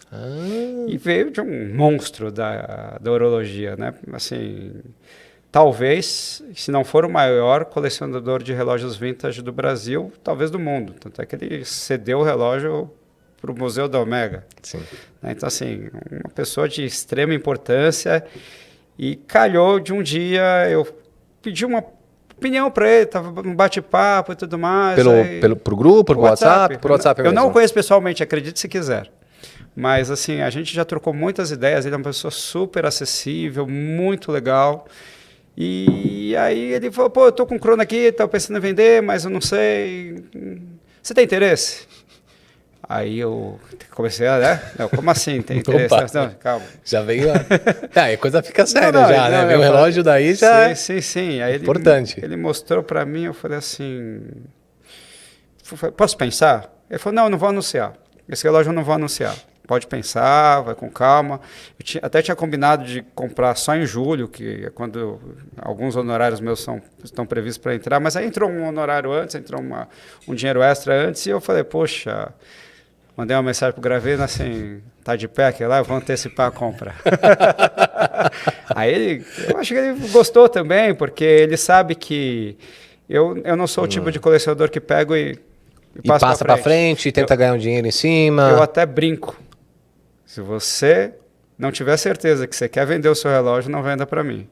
E veio de um monstro da horologia, né? Assim, talvez, se não for o maior colecionador de relógios vintage do Brasil, talvez do mundo. Tanto é que ele cedeu o relógio para o Museu da Omega. Sim. Então, assim, uma pessoa de extrema importância. E calhou de um dia, eu pedi uma opinião para ele, estava num bate-papo e tudo mais. Pro grupo, por WhatsApp? Por WhatsApp mesmo. Eu não o conheço pessoalmente, acredite se quiser. Mas, assim, a gente já trocou muitas ideias. Ele é uma pessoa super acessível, muito legal. E aí ele falou, pô, eu tô com um crono aqui, estava pensando em vender, mas eu não sei. Você tem interesse? Aí eu comecei a, né? Não, como assim tem interesse? Não, calma. Já veio a coisa fica séria já, né? Vem o relógio daí já... Sim. Aí importante. Ele mostrou para mim, eu falei assim... Posso pensar? Ele falou, não vou anunciar. Esse relógio eu não vou anunciar. Pode pensar, vai com calma. Até tinha combinado de comprar só em julho, que é quando alguns honorários meus estão previstos para entrar, mas aí entrou um honorário antes, entrou um dinheiro extra antes, e eu falei, poxa... Mandei uma mensagem pro Gravina assim, tá de pé aqui lá, eu vou antecipar a compra. Aí eu acho que ele gostou também, porque ele sabe que eu não sou o tipo de colecionador que pego e passa para frente e tenta ganhar um dinheiro em cima. Eu até brinco. Se você não tiver certeza que você quer vender o seu relógio, não venda para mim.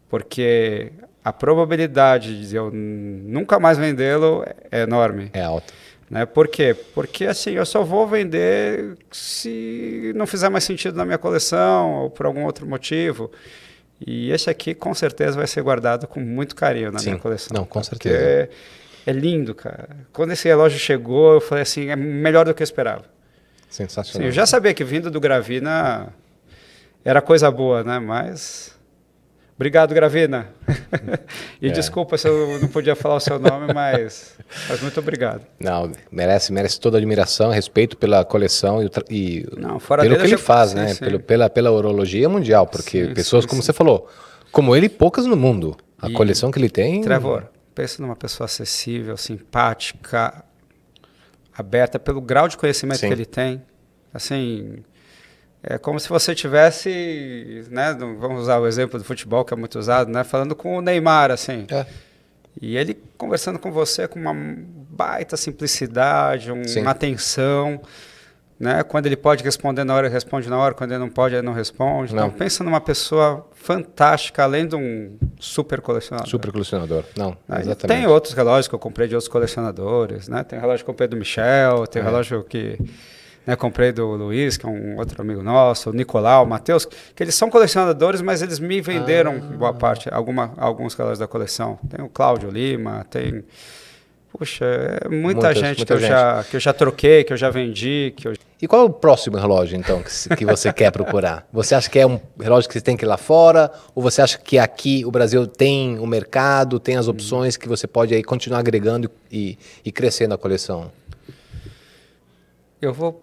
Porque a probabilidade de eu nunca mais vendê-lo é enorme. É alta. Né? Por quê? Porque assim, eu só vou vender se não fizer mais sentido na minha coleção ou por algum outro motivo. E esse aqui com certeza vai ser guardado com muito carinho na minha coleção. Não, com certeza. É lindo, cara. Quando esse relógio chegou, eu falei assim, é melhor do que eu esperava. Sensacional. Assim, eu já sabia que vindo do Gravina era coisa boa, né? Mas... Obrigado, Gravina. E desculpa se eu não podia falar o seu nome, mas muito obrigado. Não, merece toda a admiração, respeito pela coleção e não, fora pelo que ele faz, sim, né? Sim. Pela horologia mundial, porque pessoas, como você falou, como ele, poucas no mundo. A coleção que ele tem... Trevor, pensa numa pessoa acessível, simpática, aberta, pelo grau de conhecimento que ele tem. Assim... É como se você tivesse, né, vamos usar o exemplo do futebol que é muito usado, né, falando com o Neymar, assim. E ele conversando com você com uma baita simplicidade, uma atenção, né? Quando ele pode responder na hora, ele responde na hora, quando ele não pode, ele não responde. Não. Então, pensa numa pessoa fantástica, além de um super colecionador. Super colecionador, não, exatamente. Tem outros relógios que eu comprei de outros colecionadores, né? Tem relógio que eu comprei do Michel, tem relógio que... né? Comprei do Luiz, que é um outro amigo nosso, o Nicolau, o Matheus, que eles são colecionadores, mas eles me venderam boa parte, alguns relógios da coleção. Tem o Cláudio Lima, tem... Puxa, é muita gente que eu já troquei, que eu já vendi. E qual é o próximo relógio, então, que você quer procurar? Você acha que é um relógio que você tem que ir lá fora? Ou você acha que aqui o Brasil tem o mercado, tem as opções que você pode aí continuar agregando e crescendo a coleção?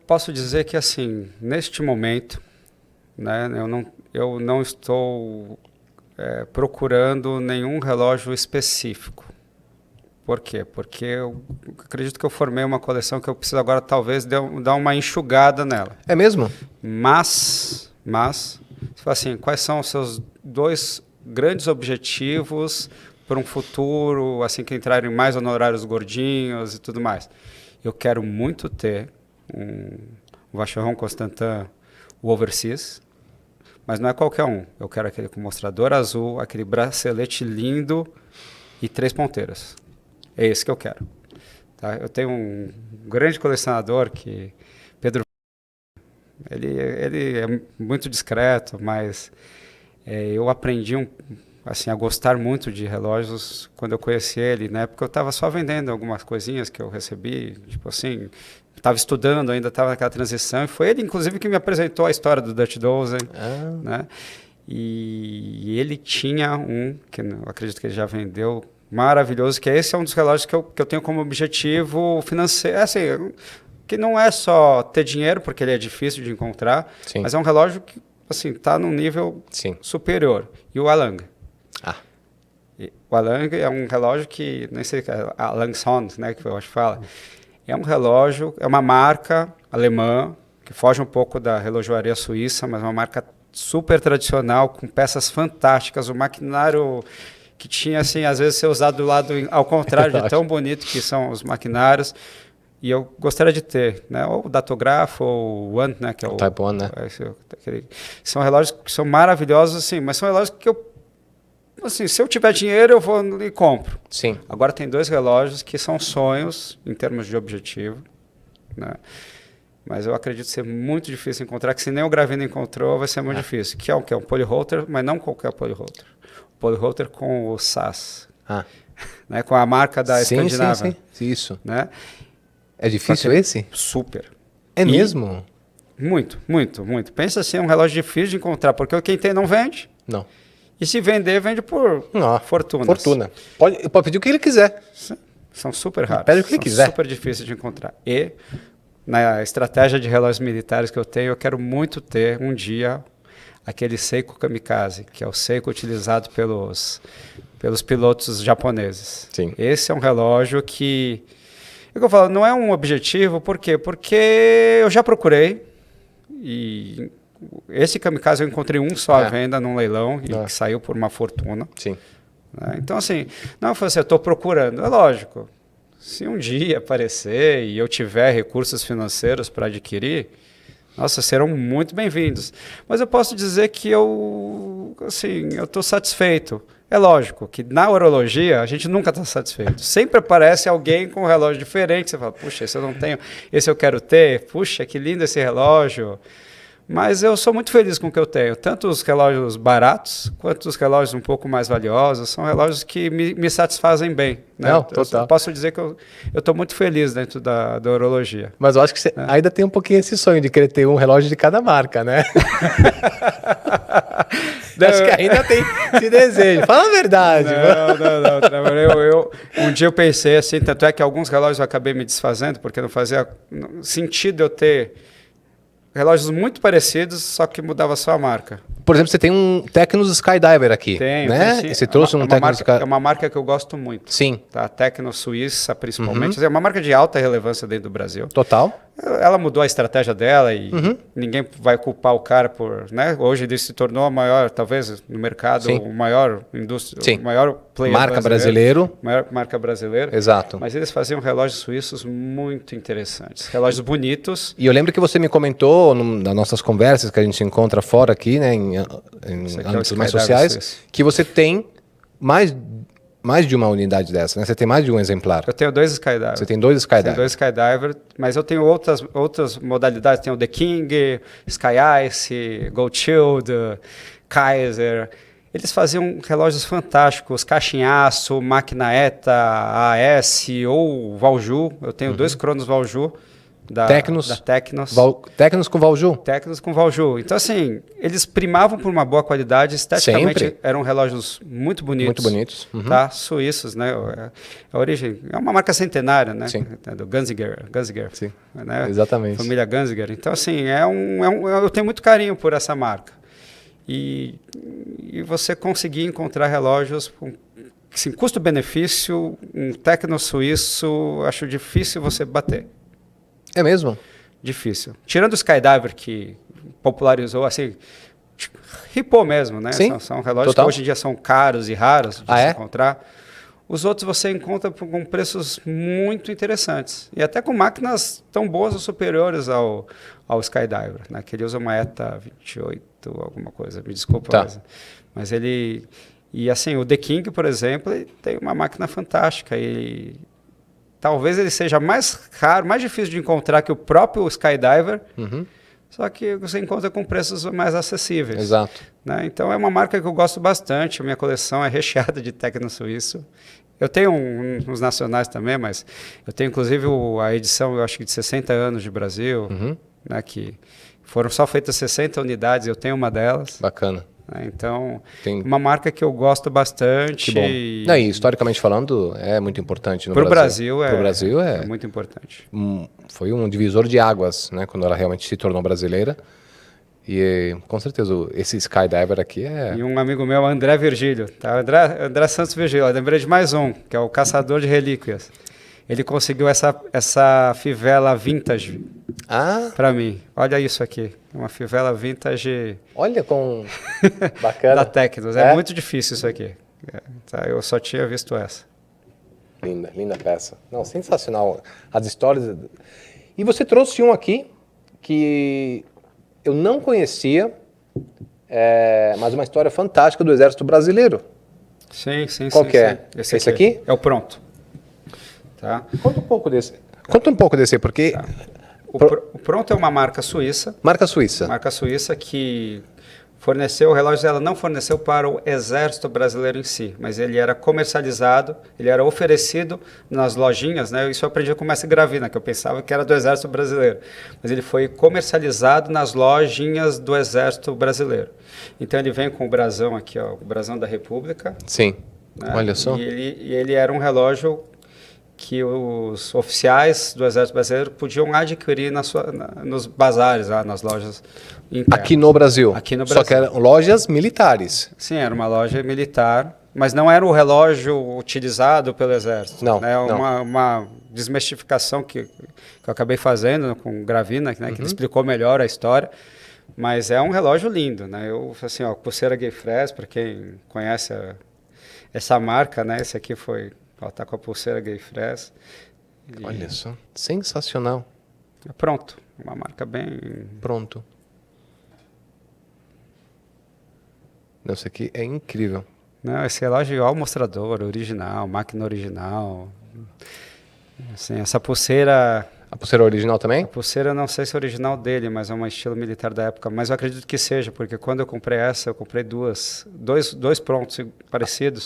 Posso dizer que, assim, neste momento, né, eu não estou procurando nenhum relógio específico. Por quê? Porque eu acredito que eu formei uma coleção que eu preciso agora talvez dar uma enxugada nela. É mesmo? Mas, você fala assim, quais são os seus 2 grandes objetivos para um futuro, assim que entrarem mais honorários gordinhos e tudo mais? Eu quero muito ter um Vacheron Constantin, o Overseas, mas não é qualquer um. Eu quero aquele com mostrador azul, aquele bracelete lindo e 3 ponteiras. É esse que eu quero. Tá? Eu tenho um grande colecionador que Pedro. Ele é muito discreto, mas eu aprendi a gostar muito de relógios quando eu conheci ele, né? Porque eu estava só vendendo algumas coisinhas que eu recebi, tipo assim, estava estudando ainda, estava naquela transição, e foi ele, inclusive, que me apresentou a história do Dutch Dozen, né? E ele tinha que eu acredito que ele já vendeu, maravilhoso, que esse é um dos relógios que eu tenho como objetivo financeiro, assim, que não é só ter dinheiro, porque ele é difícil de encontrar, Sim. mas é um relógio que, assim, está num nível superior. E o Alang. O Alang é um relógio que, nem sei, Alang Sons, né, que eu acho que fala. É um relógio, é uma marca alemã, que foge um pouco da relojoaria suíça, mas uma marca super tradicional, com peças fantásticas, o maquinário que tinha, assim, às vezes ser usado do lado ao contrário de tão bonito que são os maquinários. E eu gostaria de ter, né? Ou o datografo, ou o One, né? Que é o Type One, né? São relógios que são maravilhosos, assim, mas são relógios que eu, assim, se eu tiver dinheiro, eu vou e compro. Sim. Agora tem 2 relógios que são sonhos, em termos de objetivo, né? Mas eu acredito ser muito difícil encontrar, que se nem o Gravina encontrou, vai ser muito difícil. Que é um Polyholter, mas não qualquer Polyholter. Polyholter com o SAS, né, com a marca da Escandinávia. Sim, isso. Né? É difícil esse? Super. É mesmo? Muito, muito, muito. Pensa assim, é um relógio difícil de encontrar, porque quem tem não vende. Não. E se vender, vende por fortunas. Fortuna. Pode pedir o que ele quiser. São super raros. Pede o que ele quiser. Super difícil de encontrar. E na estratégia de relógios militares que eu tenho, eu quero muito ter um dia aquele Seiko Kamikaze, que é o Seiko utilizado pelos pilotos japoneses. Sim. Esse é um relógio que eu falo, não é um objetivo, por quê? Porque eu já procurei e esse Kamikaze eu encontrei um só à venda num leilão e que saiu por uma fortuna. Sim. Então, assim, não foi assim, eu estou procurando. É lógico, se um dia aparecer e eu tiver recursos financeiros para adquirir, nossa, serão muito bem-vindos. Mas eu posso dizer que eu estou satisfeito. É lógico que na horologia a gente nunca está satisfeito. Sempre aparece alguém com um relógio diferente. Você fala, puxa, esse eu não tenho, esse eu quero ter. Puxa, que lindo esse relógio. Mas eu sou muito feliz com o que eu tenho. Tanto os relógios baratos, quanto os relógios um pouco mais valiosos. São relógios que me satisfazem bem. Né? Não, total. Eu posso dizer que eu estou muito feliz dentro da horologia. Mas eu acho que você ainda tem um pouquinho esse sonho de querer ter um relógio de cada marca, né? Acho que ainda tem esse desejo. Fala a verdade. Não. Um dia eu pensei assim, tanto é que alguns relógios eu acabei me desfazendo, porque não fazia sentido eu ter relógios muito parecidos, só que mudava só a marca. Por exemplo, você tem um Tecnos Skydiver aqui, né? Você trouxe um Tecnos Skydiver. É uma marca que eu gosto muito. Sim. Tá? A Tecnos Suíça, principalmente. É uma marca de alta relevância dentro do Brasil. Total. Ela mudou a estratégia dela e ninguém vai culpar o cara por... Né? Hoje ele se tornou a maior, talvez, no mercado, o maior indústria, o maior player brasileiro. Maior marca brasileira. Exato. Mas eles faziam relógios suíços muito interessantes. Relógios bonitos. E eu lembro que você me comentou nas nossas conversas que a gente encontra fora aqui, né, em âmbitos mais sociais, que você tem mais mais de uma unidade dessa, né? Você tem mais de um exemplar. Eu tenho 2 Skydivers. Você tem 2 Skydivers. Tenho 2 Skydivers, mas eu tenho outras modalidades. Tenho o The King, Sky Ice, Gold Shield, Kaiser. Eles faziam relógios fantásticos, caixa em aço, máquina ETA, AS ou Valjoux. Eu tenho 2 cronos Valjoux. Da Tecnos Tecnos com Valjoux? Tecnos com Valjoux. Então, assim, eles primavam por uma boa qualidade, esteticamente Sempre. Eram relógios muito bonitos. Muito bonitos. Tá? Suíços, né? A origem é uma marca centenária, né? Sim. Do Gunziger. Sim, né? exatamente. Família Gunziger. Então, assim, eu tenho muito carinho por essa marca. E você conseguir encontrar relógios com assim, custo-benefício, um Tecno suíço, acho difícil você bater. É mesmo? Difícil. Tirando o Skydiver, que popularizou, assim, ripou mesmo, né? Sim, são relógios total. que hoje em dia são caros e raros de se é? encontrar. Os outros você encontra com preços muito interessantes. E até com máquinas tão boas ou superiores ao Skydiver, né? Que ele usa uma ETA 28, alguma coisa, me desculpa. Tá. Mas ele... E assim, o The King, por exemplo, ele tem uma máquina fantástica. Talvez ele seja mais raro, mais difícil de encontrar que o próprio Skydiver, só que você encontra com preços mais acessíveis. Exato. Né? Então é uma marca que eu gosto bastante, a minha coleção é recheada de Tecno suíço. Eu tenho uns nacionais também, mas eu tenho inclusive a edição, eu acho que de 60 anos de Brasil, né, que foram só feitas 60 unidades, eu tenho uma delas. Bacana. Então, uma marca que eu gosto bastante. Que bom. E historicamente falando, é muito importante no Brasil. Para o Brasil é muito importante. Foi um divisor de águas, né, quando ela realmente se tornou brasileira. E com certeza esse Skydiver aqui é... E um amigo meu, André Virgílio, tá? André Santos Virgílio, eu lembrei de mais um, que é o Caçador de Relíquias. Ele conseguiu essa fivela vintage para mim. Olha isso aqui, uma fivela vintage. Olha com bacana. Da Tecnos. É muito difícil isso aqui. Tá? Eu só tinha visto essa. Linda peça. Não, sensacional. As histórias. E você trouxe um aqui que eu não conhecia, mas uma história fantástica do Exército Brasileiro. Sim. Qual que é? Esse aqui? É o Pronto. Tá? Conta um pouco desse, porque... Tá. O Pronto é uma marca suíça. Marca suíça. Marca suíça que forneceu o relógio, ela não forneceu para o Exército Brasileiro em si, mas ele era comercializado, ele era oferecido nas lojinhas, né? Isso eu aprendi com o Mestre Gravina, que eu pensava que era do Exército Brasileiro, mas ele foi comercializado nas lojinhas do Exército Brasileiro. Então ele vem com o brasão aqui, ó, o brasão da República. Sim, né? Olha só. E ele era um relógio que os oficiais do Exército Brasileiro podiam adquirir nos bazares, nas lojas internas. Aqui no Brasil? Aqui no Brasil. Só que eram lojas militares. Sim, era uma loja militar, mas não era o relógio utilizado pelo Exército. Não, né? não. Uma desmistificação que eu acabei fazendo com o Gravina, né? Que ele explicou melhor a história. Mas é um relógio lindo, né? Assim, ó, pulseira Gayfres, para quem conhece essa marca, né? Esse aqui foi... Está com a pulseira Gayfres. Olha só, sensacional. Pronto, uma marca bem... Pronto. Isso aqui é incrível. Não, esse relógio é o mostrador original, máquina original. Assim, essa pulseira... A pulseira original também? A pulseira, não sei se é original dele, mas é um estilo militar da época. Mas eu acredito que seja, porque quando eu comprei essa, eu comprei dois prontos parecidos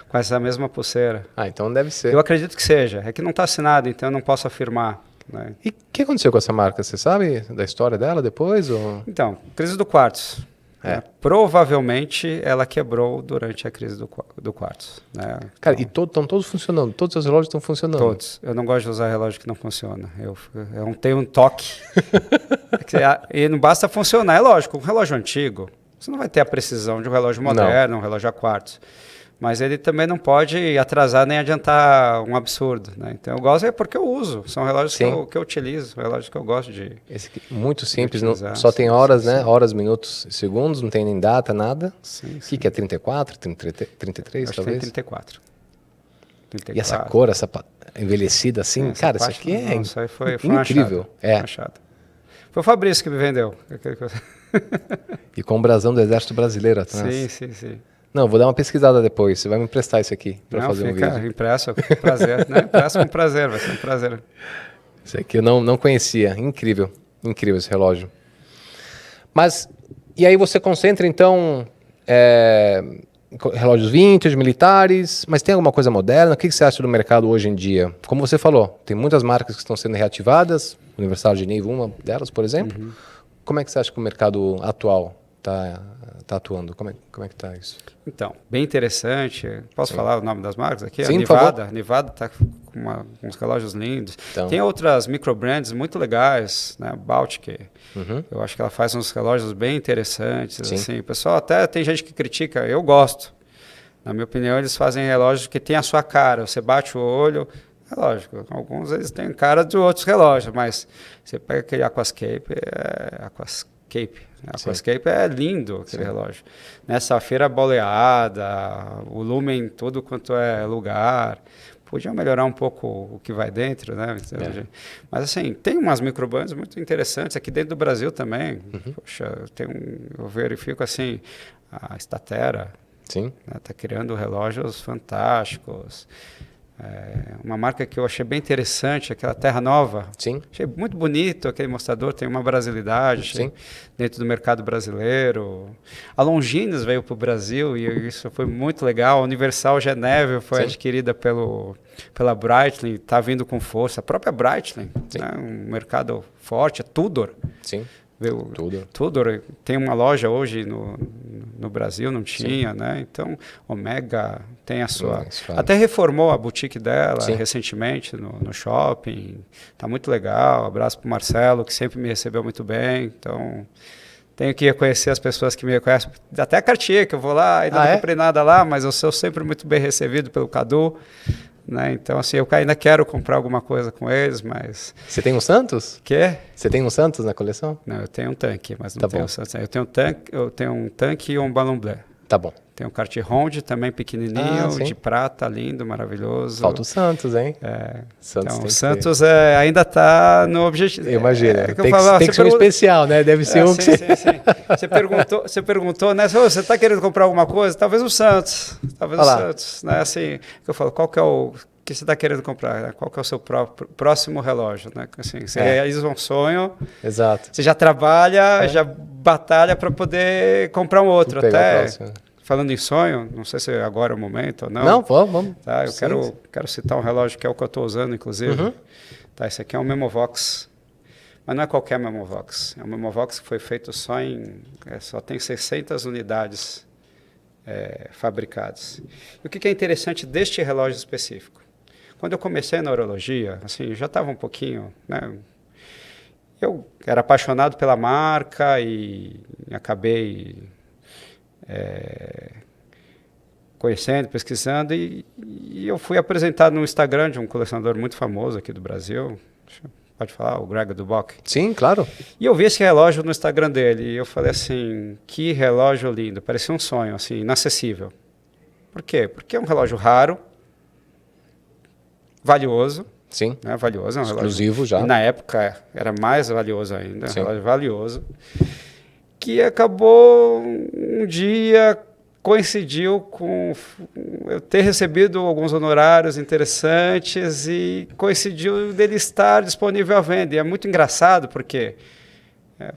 com essa mesma pulseira. Então deve ser. Eu acredito que seja. É que não está assinado, então eu não posso afirmar. Né? E o que aconteceu com essa marca? Você sabe da história dela depois? Ou... Então, crise do quartzo. Né? Provavelmente ela quebrou durante a crise do quartzo. Né? Cara, então, e estão todos funcionando? Todos os relógios estão funcionando? Todos. Eu não gosto de usar relógio que não funciona. Eu tenho um toque. E não basta funcionar. É lógico, um relógio antigo, você não vai ter a precisão de um relógio moderno, um relógio a quartzo. Mas ele também não pode atrasar nem adiantar um absurdo. Né? Então eu gosto porque eu uso. São relógios que eu utilizo, relógios que eu gosto de... Esse aqui, muito simples, só tem horas, né? Horas, minutos, segundos, não tem nem data, nada. O que é 34, 33, acho talvez? Que tem 34. E essa cor, essa envelhecida assim, cara, isso aqui é incrível. Foi o Fabrício que me vendeu. E com o brasão do Exército Brasileiro atrás. Sim. Não, vou dar uma pesquisada depois. Você vai me emprestar isso aqui para fazer um vídeo. Impresso, com prazer. Né? Impresso com prazer, vai ser um prazer. Esse aqui eu não conhecia. Incrível. Incrível esse relógio. Mas, e aí você concentra, então, relógios vintage, militares, mas tem alguma coisa moderna? O que você acha do mercado hoje em dia? Como você falou, tem muitas marcas que estão sendo reativadas, Universal Geneva, uma delas, por exemplo. Uhum. Como é que você acha que o mercado atual está atuando? Como é que está isso? Então, bem interessante. Posso falar o nome das marcas aqui? Sim, a Nevada. A Nevada está com uns relógios lindos. Então. Tem outras microbrands muito legais, né? Baltic. Uhum. Eu acho que ela faz uns relógios bem interessantes. Assim. O pessoal até tem gente que critica, eu gosto. Na minha opinião, eles fazem relógios que tem a sua cara. Você bate o olho, é lógico, alguns eles têm cara de outros relógios, mas você pega aquele Aquascape, Aquascape é lindo aquele relógio. Nessa feira boleada, o lumen tudo quanto é lugar. Podia melhorar um pouco o que vai dentro, né? Mas assim, tem umas microbands muito interessantes aqui dentro do Brasil também. Uhum. Poxa, eu verifico assim, a Statera está criando relógios fantásticos. Uma marca que eu achei bem interessante, aquela Terra Nova. Sim. Achei muito bonito aquele mostrador, tem uma brasilidade dentro do mercado brasileiro. A Longines veio para o Brasil e isso foi muito legal. A Universal Geneve foi adquirida pela Breitling, está vindo com força. A própria Breitling, né, um mercado forte, a Tudor. Sim. Tudor tem uma loja hoje no Brasil, não tinha, né? Então, Omega tem a sua... Até reformou a boutique dela recentemente no shopping. Tá muito legal. Abraço para o Marcelo, que sempre me recebeu muito bem. Então, tenho que reconhecer as pessoas que me reconhecem. Até a Cartier, que eu vou lá, ainda não comprei nada lá, mas eu sou sempre muito bem recebido pelo Cadu. Né? Então, assim, eu ainda quero comprar alguma coisa com eles, mas... Você tem um Santos? Quê? Você tem um Santos na coleção? Não, eu tenho um tanque, mas não tenho um Santos. Eu tenho um tanque e um Ballon Blanc. Tá bom. Tem um Cartier Ronde também pequenininho, de prata, lindo, maravilhoso. Falta o Santos, hein? Santos então, o Santos ainda está no objetivo. Imagina. Tem que ser um especial, né? Deve ser um que sim. Você perguntou, né? Você está querendo comprar alguma coisa? Talvez o Santos. Talvez o Santos. Né? Assim, eu falo, qual que é o que você está querendo comprar? Né? Qual que é o seu próximo relógio? Né? Assim, você realiza um sonho. Exato. Você já trabalha, já batalha para poder comprar um outro. Até falando em sonho, não sei se agora é o momento ou não. Não, vamos. Tá, eu quero citar um relógio que é o que eu estou usando, inclusive. Uhum. Tá, esse aqui é um Memovox. Mas não é qualquer Memovox. É um Memovox que foi feito só tem 600 unidades fabricadas. E o que é interessante deste relógio específico? Quando eu comecei na urologia, assim, já estava um pouquinho... Né, eu era apaixonado pela marca e acabei... conhecendo, pesquisando, e eu fui apresentado no Instagram de um colecionador muito famoso aqui do Brasil, pode falar, o Greg Duboc. Sim, claro. E eu vi esse relógio no Instagram dele, e eu falei assim, que relógio lindo, parecia um sonho, assim, inacessível. Por quê? Porque é um relógio raro, valioso. Sim. Né, valioso, é um exclusivo relógio, já. E na época era mais valioso ainda, um relógio valioso, que acabou um dia coincidiu com eu ter recebido alguns honorários interessantes e coincidiu dele estar disponível à venda. E é muito engraçado porque,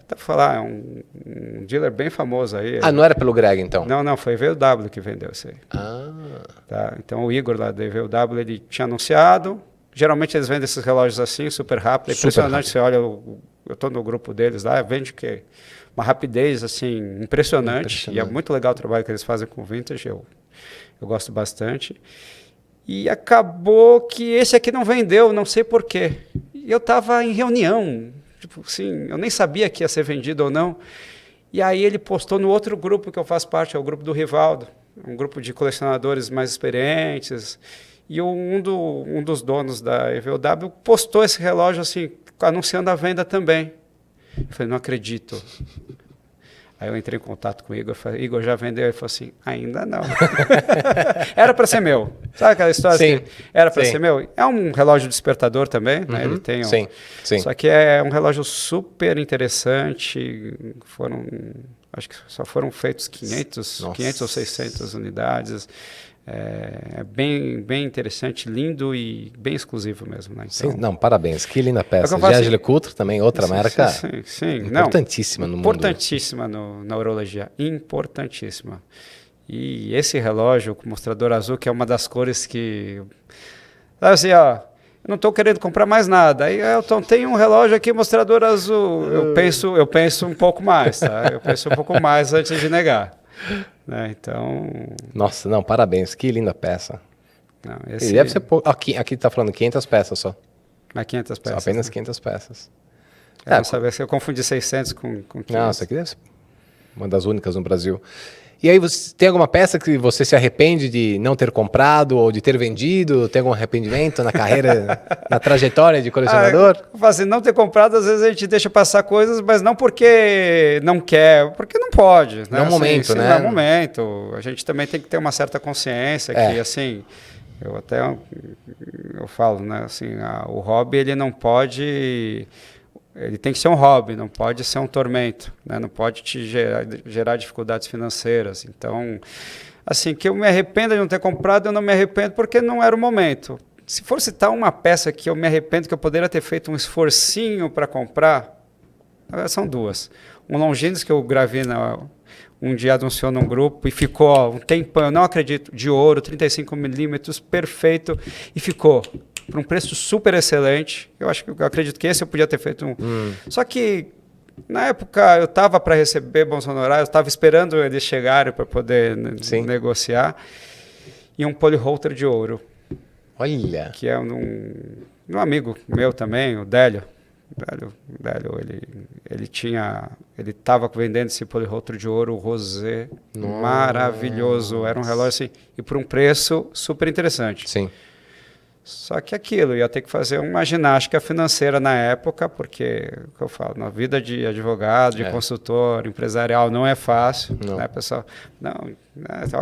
para falar, é um dealer bem famoso aí. Não era pelo Greg, então? Não, foi VW que vendeu isso aí. Tá, então o Igor lá da VW, ele tinha anunciado. Geralmente eles vendem esses relógios assim, super rápido. É impressionante, você olha, eu estou no grupo deles lá, vende que uma rapidez assim impressionante, e é muito legal o trabalho que eles fazem com vintage, eu gosto bastante. E acabou que esse aqui não vendeu, não sei porquê. E eu estava em reunião, tipo assim, eu nem sabia que ia ser vendido ou não. E aí ele postou no outro grupo que eu faço parte, é o grupo do Rivaldo, um grupo de colecionadores mais experientes. E um dos donos da EVW postou esse relógio assim, anunciando a venda também. Eu falei, não acredito. Aí eu entrei em contato com o Igor, falei, Igor, já vendeu? Ele falou assim, ainda não. Era para ser meu. Sabe aquela história? Sim. Assim, era para ser meu? É um relógio despertador também, né? Ele tem sim. Só que é um relógio super interessante. Acho que só foram feitos 500 ou 600 unidades. É bem interessante, lindo e bem exclusivo mesmo. Né? Então, sim, não, parabéns. Que linda peça. Assim, Gergely Coultre também, outra marca importantíssima no mundo. Importantíssima na urologia. Importantíssima. E esse relógio com mostrador azul, que é uma das cores que... Assim, ó, eu não estou querendo comprar mais nada. Aí, Elton, tem um relógio aqui, mostrador azul. Eu penso um pouco mais, tá? Eu penso um pouco mais antes de negar. Né? Então... Nossa, não, parabéns. Que linda peça. Não, E deve ser... Aqui está falando 500 peças só. 500 peças. Só apenas né? 500 peças. Eu não sabia se eu confundi 600 com 500. Não, essa aqui deve ser uma das únicas no Brasil. E aí, você tem alguma peça que você se arrepende de não ter comprado ou de ter vendido? Tem algum arrependimento na carreira, na trajetória de colecionador? Assim, não ter comprado, às vezes a gente deixa passar coisas, mas não porque não quer, porque não pode. Né? Não é o momento, né? Não é o momento. A gente também tem que ter uma certa consciência que, assim, eu falo, né? Assim, o hobby, ele não pode... Ele tem que ser um hobby, não pode ser um tormento, né? Não pode te gerar dificuldades financeiras. Então, assim, que eu me arrependo de não ter comprado, eu não me arrependo porque não era o momento. Se for citar uma peça que eu me arrependo, que eu poderia ter feito um esforcinho para comprar, são duas. Um Longines que eu gravei um dia, anunciou num grupo e ficou um tempão, eu não acredito, de ouro, 35 milímetros, perfeito, e ficou por um preço super excelente. Eu acredito que esse eu podia ter feito um. Só que na época eu estava para receber bons honorários, estava esperando eles chegarem para poder negociar. E um polyholter de ouro. Olha! Que é um amigo meu também, o Délio. O Délio, ele estava vendendo esse polyholter de ouro rosé, maravilhoso. Era um relógio assim, e por um preço super interessante. Sim. Só que aquilo, ia ter que fazer uma ginástica financeira na época, porque, o que eu falo, na vida de advogado, de consultor, empresarial, não é fácil, né, pessoal? Não,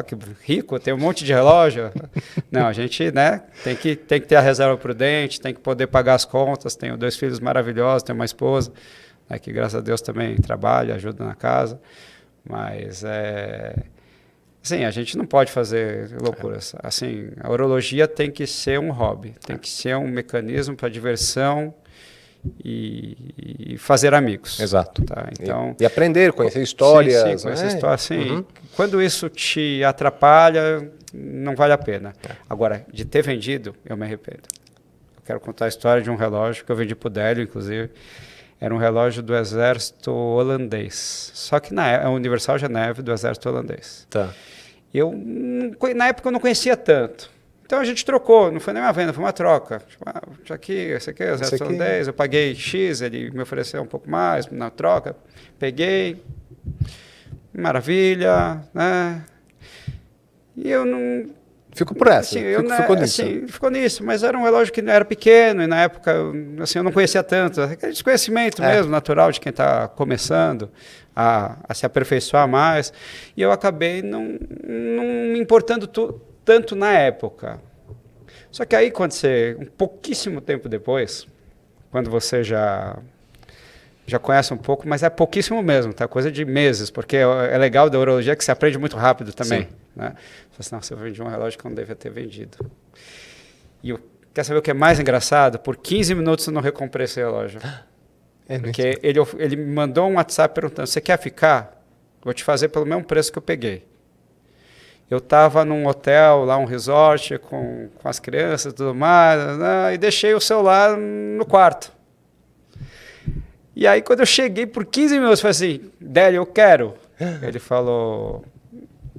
que rico, tem um monte de relógio. Não, a gente, né, tem que ter a reserva prudente, tem que poder pagar as contas. Tenho 2 filhos maravilhosos, tenho uma esposa, né, que graças a Deus também trabalha, ajuda na casa, mas sim, a gente não pode fazer loucuras. Assim, a urologia tem que ser um hobby, tem que ser um mecanismo para diversão e fazer amigos. Exato. Tá? Então, e aprender, conhecer histórias. Sim, conhecer histórias. Sim. Quando isso te atrapalha, não vale a pena. Agora, de ter vendido, eu me arrependo. Eu quero contar a história de um relógio que eu vendi para o Délio, inclusive. Era um relógio do exército holandês. Só que é o Universal Geneve do exército holandês. Tá. Na época eu não conhecia tanto. Então a gente trocou, não foi nem uma venda, foi uma troca. Tipo, esse aqui é o exército holandês, eu paguei X, ele me ofereceu um pouco mais na troca. Peguei, maravilha, né? E eu não... Ficou por essa, ficou nisso. Assim, ficou nisso, mas era um relógio que era pequeno e na época assim, eu não conhecia tanto. Aquele desconhecimento mesmo, natural de quem está começando a se aperfeiçoar mais. E eu acabei não me importando tanto na época. Só que aí, um pouquíssimo tempo depois, quando você já conhece um pouco, mas é pouquíssimo mesmo, tá? Coisa de meses, porque é legal da urologia que você aprende muito rápido também. Né? Você vendeu um relógio que eu não devia ter vendido. E quer saber o que é mais engraçado? Por 15 minutos eu não recomprei esse relógio. Porque ele me mandou um WhatsApp perguntando, você quer ficar? Vou te fazer pelo mesmo preço que eu peguei. Eu estava num hotel, lá um resort, com as crianças e tudo mais, né? E deixei o celular no quarto. E aí, quando eu cheguei por 15 minutos, eu falei assim, Délio, eu quero. Ele falou...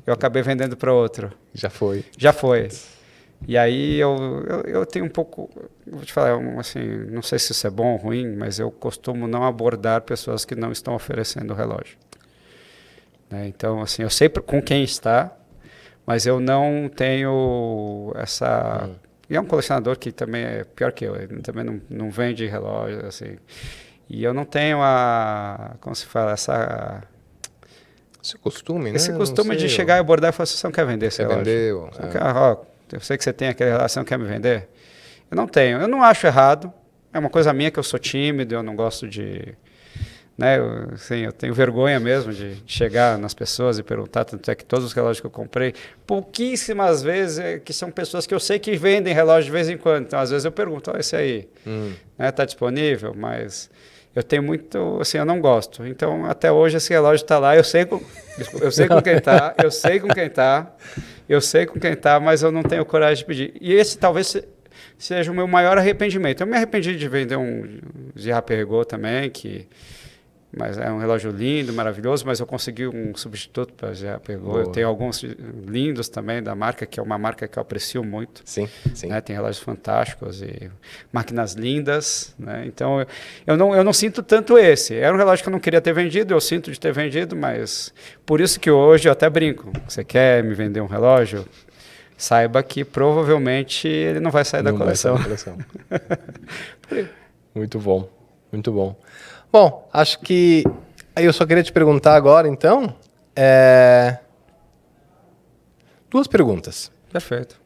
Eu acabei vendendo para outro. Já foi. Já foi. E aí eu tenho um pouco... Vou te falar, assim, não sei se isso é bom ou ruim, mas eu costumo não abordar pessoas que não estão oferecendo o relógio. Né? Então, assim, eu sei com quem está, mas eu não tenho essa... E é um colecionador que também é pior que eu. Ele também não vende relógio, assim. E eu não tenho como se fala, esse costume, né? Esse costume de chegar e abordar e falar, você não quer vender esse relógio? Vendeu, eu sei que você tem aquela relação, quer me vender? Eu não tenho. Eu não acho errado. É uma coisa minha que eu sou tímido, eu não gosto de né? Eu tenho vergonha mesmo de chegar nas pessoas e perguntar, tanto é que todos os relógios que eu comprei, pouquíssimas vezes, que são pessoas que eu sei que vendem relógio de vez em quando. Então, às vezes eu pergunto, esse aí, né, tá disponível? Mas eu tenho muito, assim, eu não gosto. Então, até hoje esse relógio está lá, eu sei com quem tá, mas eu não tenho coragem de pedir. E esse talvez seja o meu maior arrependimento. Eu me arrependi de vender um Girard Perregaux também, mas é um relógio lindo, maravilhoso, mas eu consegui um substituto para Girard Perregaux. Eu tenho alguns lindos também da marca, que é uma marca que eu aprecio muito. Sim, sim. Né? Tem relógios fantásticos e máquinas lindas. Né? Então, eu não sinto tanto esse. Era um relógio que eu não queria ter vendido, eu sinto de ter vendido, mas por isso que hoje eu até brinco. Você quer me vender um relógio? Saiba que provavelmente ele não vai sair da coleção. Vai sair da coleção. Muito bom, muito bom. Bom, acho que aí eu só queria te perguntar agora, então, 2 perguntas. Perfeito.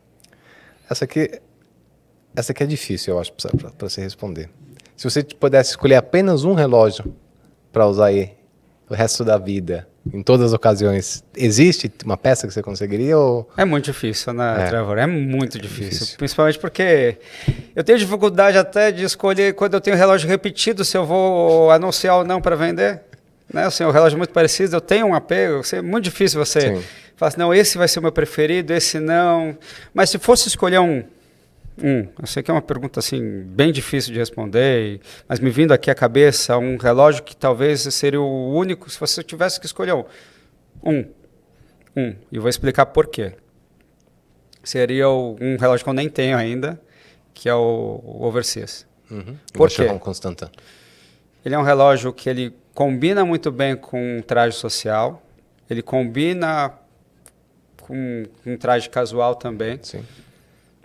Essa aqui é difícil, eu acho, para você responder. Se você pudesse escolher apenas um relógio para usar aí o resto da vida, em todas as ocasiões, existe uma peça que você conseguiria? Ou... É muito difícil, né, Trevor? É muito difícil. Principalmente porque eu tenho dificuldade até de escolher, quando eu tenho relógio repetido, se eu vou anunciar ou não para vender. Né? Assim, o relógio é muito parecido, eu tenho um apego. É muito difícil você falar assim, não, esse vai ser o meu preferido, esse não. Mas se fosse escolher eu sei que é uma pergunta assim, bem difícil de responder, mas me vindo aqui à cabeça um relógio que talvez seria o único, se você tivesse que escolher e vou explicar por quê. Seria um relógio que eu nem tenho ainda, que é o Overseas. Por quê? Constantin. Ele é um relógio que ele combina muito bem com um traje social, ele combina com um traje casual também. Sim.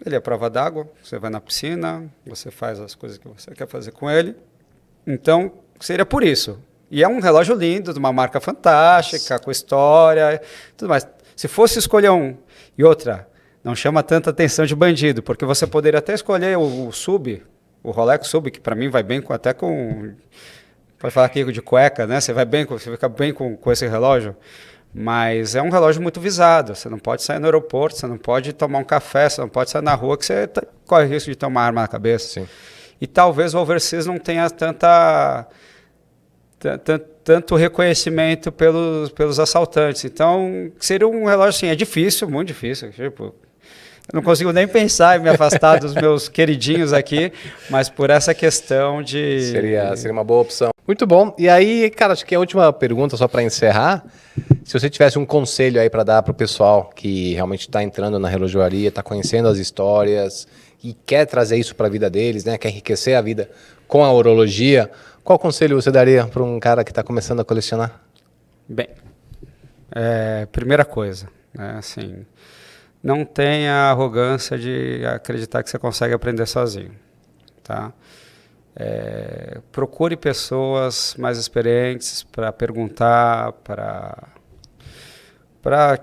Ele é prova d'água, você vai na piscina, você faz as coisas que você quer fazer com ele. Então, seria por isso. E é um relógio lindo, de uma marca fantástica, com história, tudo mais. Se fosse escolher e outra, não chama tanta atenção de bandido, porque você poderia até escolher o Sub, o Rolex Sub, que para mim vai bem até com... Pode falar aqui de cueca, né? Você fica bem com esse relógio. Mas é um relógio muito visado, você não pode sair no aeroporto, você não pode tomar um café, você não pode sair na rua que você corre o risco de ter uma arma na cabeça. Sim. E talvez o Overseas não tenha tanto reconhecimento pelos assaltantes. Então, seria um relógio assim, é difícil, muito difícil. Tipo, eu não consigo nem pensar em me afastar dos meus queridinhos aqui, mas por essa questão de... Seria uma boa opção. Muito bom. E aí, cara, acho que a última pergunta, só para encerrar, se você tivesse um conselho aí para dar para o pessoal que realmente está entrando na relojoaria, está conhecendo as histórias e quer trazer isso para a vida deles, né? Quer enriquecer a vida com a horologia, qual conselho você daria para um cara que está começando a colecionar? Bem, primeira coisa, né, assim, não tenha arrogância de acreditar que você consegue aprender sozinho, tá? Procure pessoas mais experientes para perguntar, para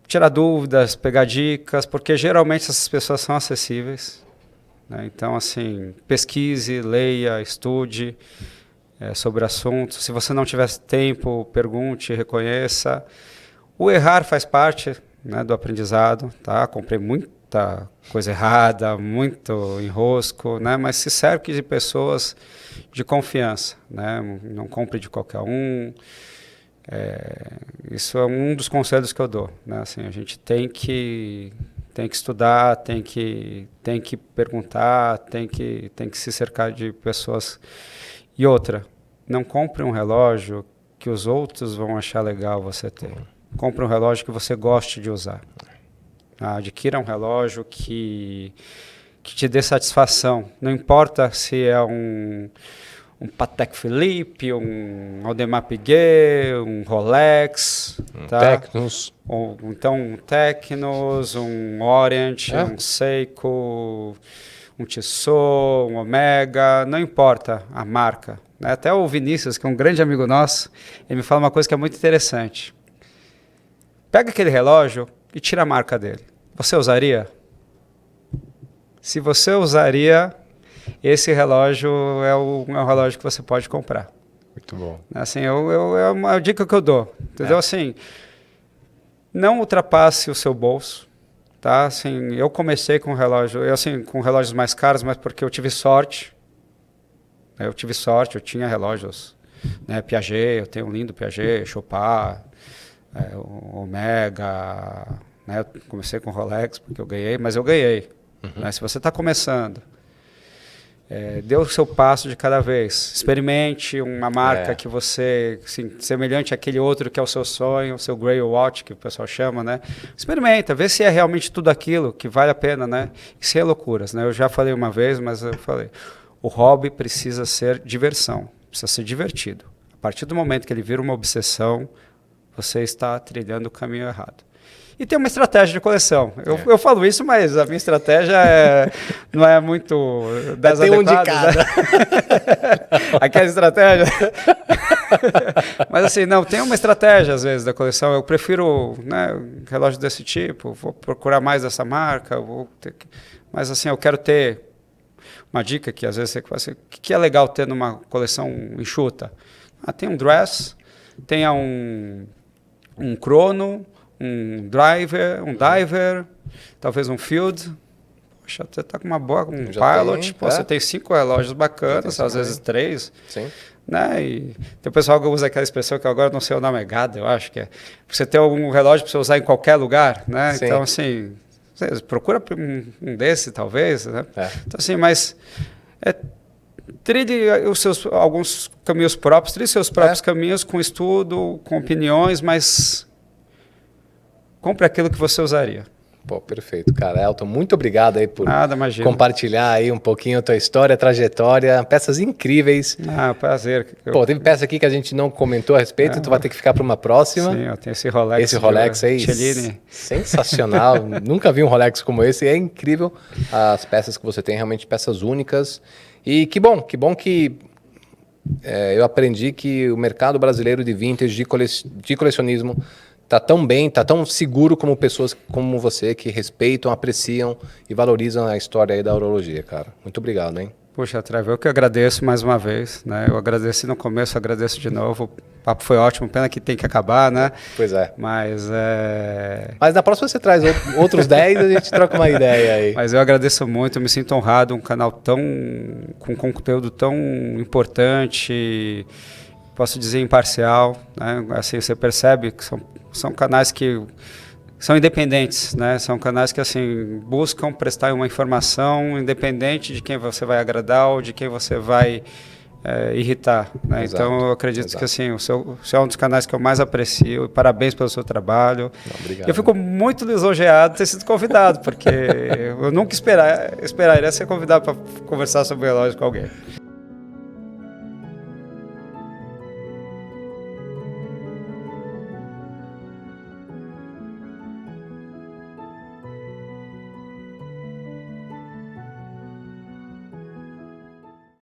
tirar dúvidas, pegar dicas, porque geralmente essas pessoas são acessíveis. Né? Então, assim, pesquise, leia, estude sobre assuntos. Se você não tiver tempo, pergunte, reconheça. O errar faz parte, né, do aprendizado. Tá? Comprei muita coisa errada, muito enrosco, né? Mas se cerque de pessoas de confiança. Né? Não compre de qualquer um. Isso é um dos conselhos que eu dou. Né? Assim, a gente tem que estudar, tem que perguntar, tem que se cercar de pessoas. E outra, não compre um relógio que os outros vão achar legal você ter. Compre um relógio que você goste de usar. Adquira um relógio que te dê satisfação. Não importa se é um Patek Philippe, um Audemars Piguet, um Rolex, Technos. Ou então um Technos, um Orient, um Seiko, um Tissot, um Omega, não importa a marca. Né? Até o Vinícius, que é um grande amigo nosso, ele me fala uma coisa que é muito interessante. Pega aquele relógio e tira a marca dele. Você usaria? Se você usaria, esse relógio é um relógio que você pode comprar. Muito bom. Assim, é uma dica que eu dou, entendeu? Assim, não ultrapasse o seu bolso, tá? Assim, eu comecei com relógio, com relógios mais caros, mas porque eu tive sorte. Eu tinha relógios, né? Piaget, eu tenho um lindo Piaget, Chopin, Omega, né? Eu comecei com Rolex porque eu ganhei, mas eu ganhei. Né? Se você está começando, dê o seu passo de cada vez. Experimente uma marca que você, assim, semelhante àquele outro que é o seu sonho, o seu Grail Watch, que o pessoal chama, né? Experimenta, vê se é realmente tudo aquilo que vale a pena, né? E sem loucuras, né? Eu já falei uma vez, mas eu falei, o hobby precisa ser diversão, precisa ser divertido. A partir do momento que ele vira uma obsessão, você está trilhando o caminho errado. E tem uma estratégia de coleção. Eu falo isso, mas a minha estratégia não é muito das tem adequadas, um de cada. né? Aquela estratégia. Mas assim, não, tem uma estratégia às vezes da coleção. Eu prefiro, né, um relógio desse tipo, vou procurar mais dessa marca, mas assim, eu quero ter uma dica que às vezes você fala assim, o que é legal ter numa coleção enxuta? Tem um dress, tenha um chrono, um diver, talvez um field. Poxa, você está com uma boa, um pilot, você tem 5 relógios bacanas, às vezes 3. Sim. Né? E tem o pessoal que usa aquela expressão que agora não sei o nome, é gada, eu acho que é. Você ter um relógio para você usar em qualquer lugar, né? Sim. Então, assim, procura um desse, talvez, né? Então, assim, mas trilhe alguns caminhos próprios, trilhe seus próprios caminhos com estudo, com opiniões, mas compre aquilo que você usaria. Pô, perfeito, cara. Elton, muito obrigado aí por compartilhar aí um pouquinho a tua história, trajetória, peças incríveis. Prazer. Pô, teve peça aqui que a gente não comentou a respeito, tu vai ter que ficar para uma próxima. Sim, eu tenho esse Rolex. Esse Rolex aí, Cellini. Sensacional. Nunca vi um Rolex como esse, é incrível as peças que você tem, realmente peças únicas. E que bom que eu aprendi que o mercado brasileiro de vintage, de colecionismo, tá tão bem, tá tão seguro como pessoas como você que respeitam, apreciam e valorizam a história aí da horologia, cara. Muito obrigado, hein? Puxa, Trevor, eu que agradeço mais uma vez, né? Eu agradeci no começo, agradeço de novo. O papo foi ótimo, pena que tem que acabar, né? Pois é. Mas na próxima você traz outros 10 e a gente troca uma ideia aí. Mas eu agradeço muito, eu me sinto honrado, um canal com conteúdo tão importante, posso dizer imparcial, né? Assim, você percebe que são canais que são independentes, né? São canais que assim buscam prestar uma informação independente de quem você vai agradar ou de quem você vai irritar, né? Então eu acredito que assim o seu é um dos canais que eu mais aprecio e parabéns pelo seu trabalho. Obrigado. Eu fico muito lisonjeado de ter sido convidado, porque eu nunca esperaria ser convidado para conversar sobre relógio com alguém.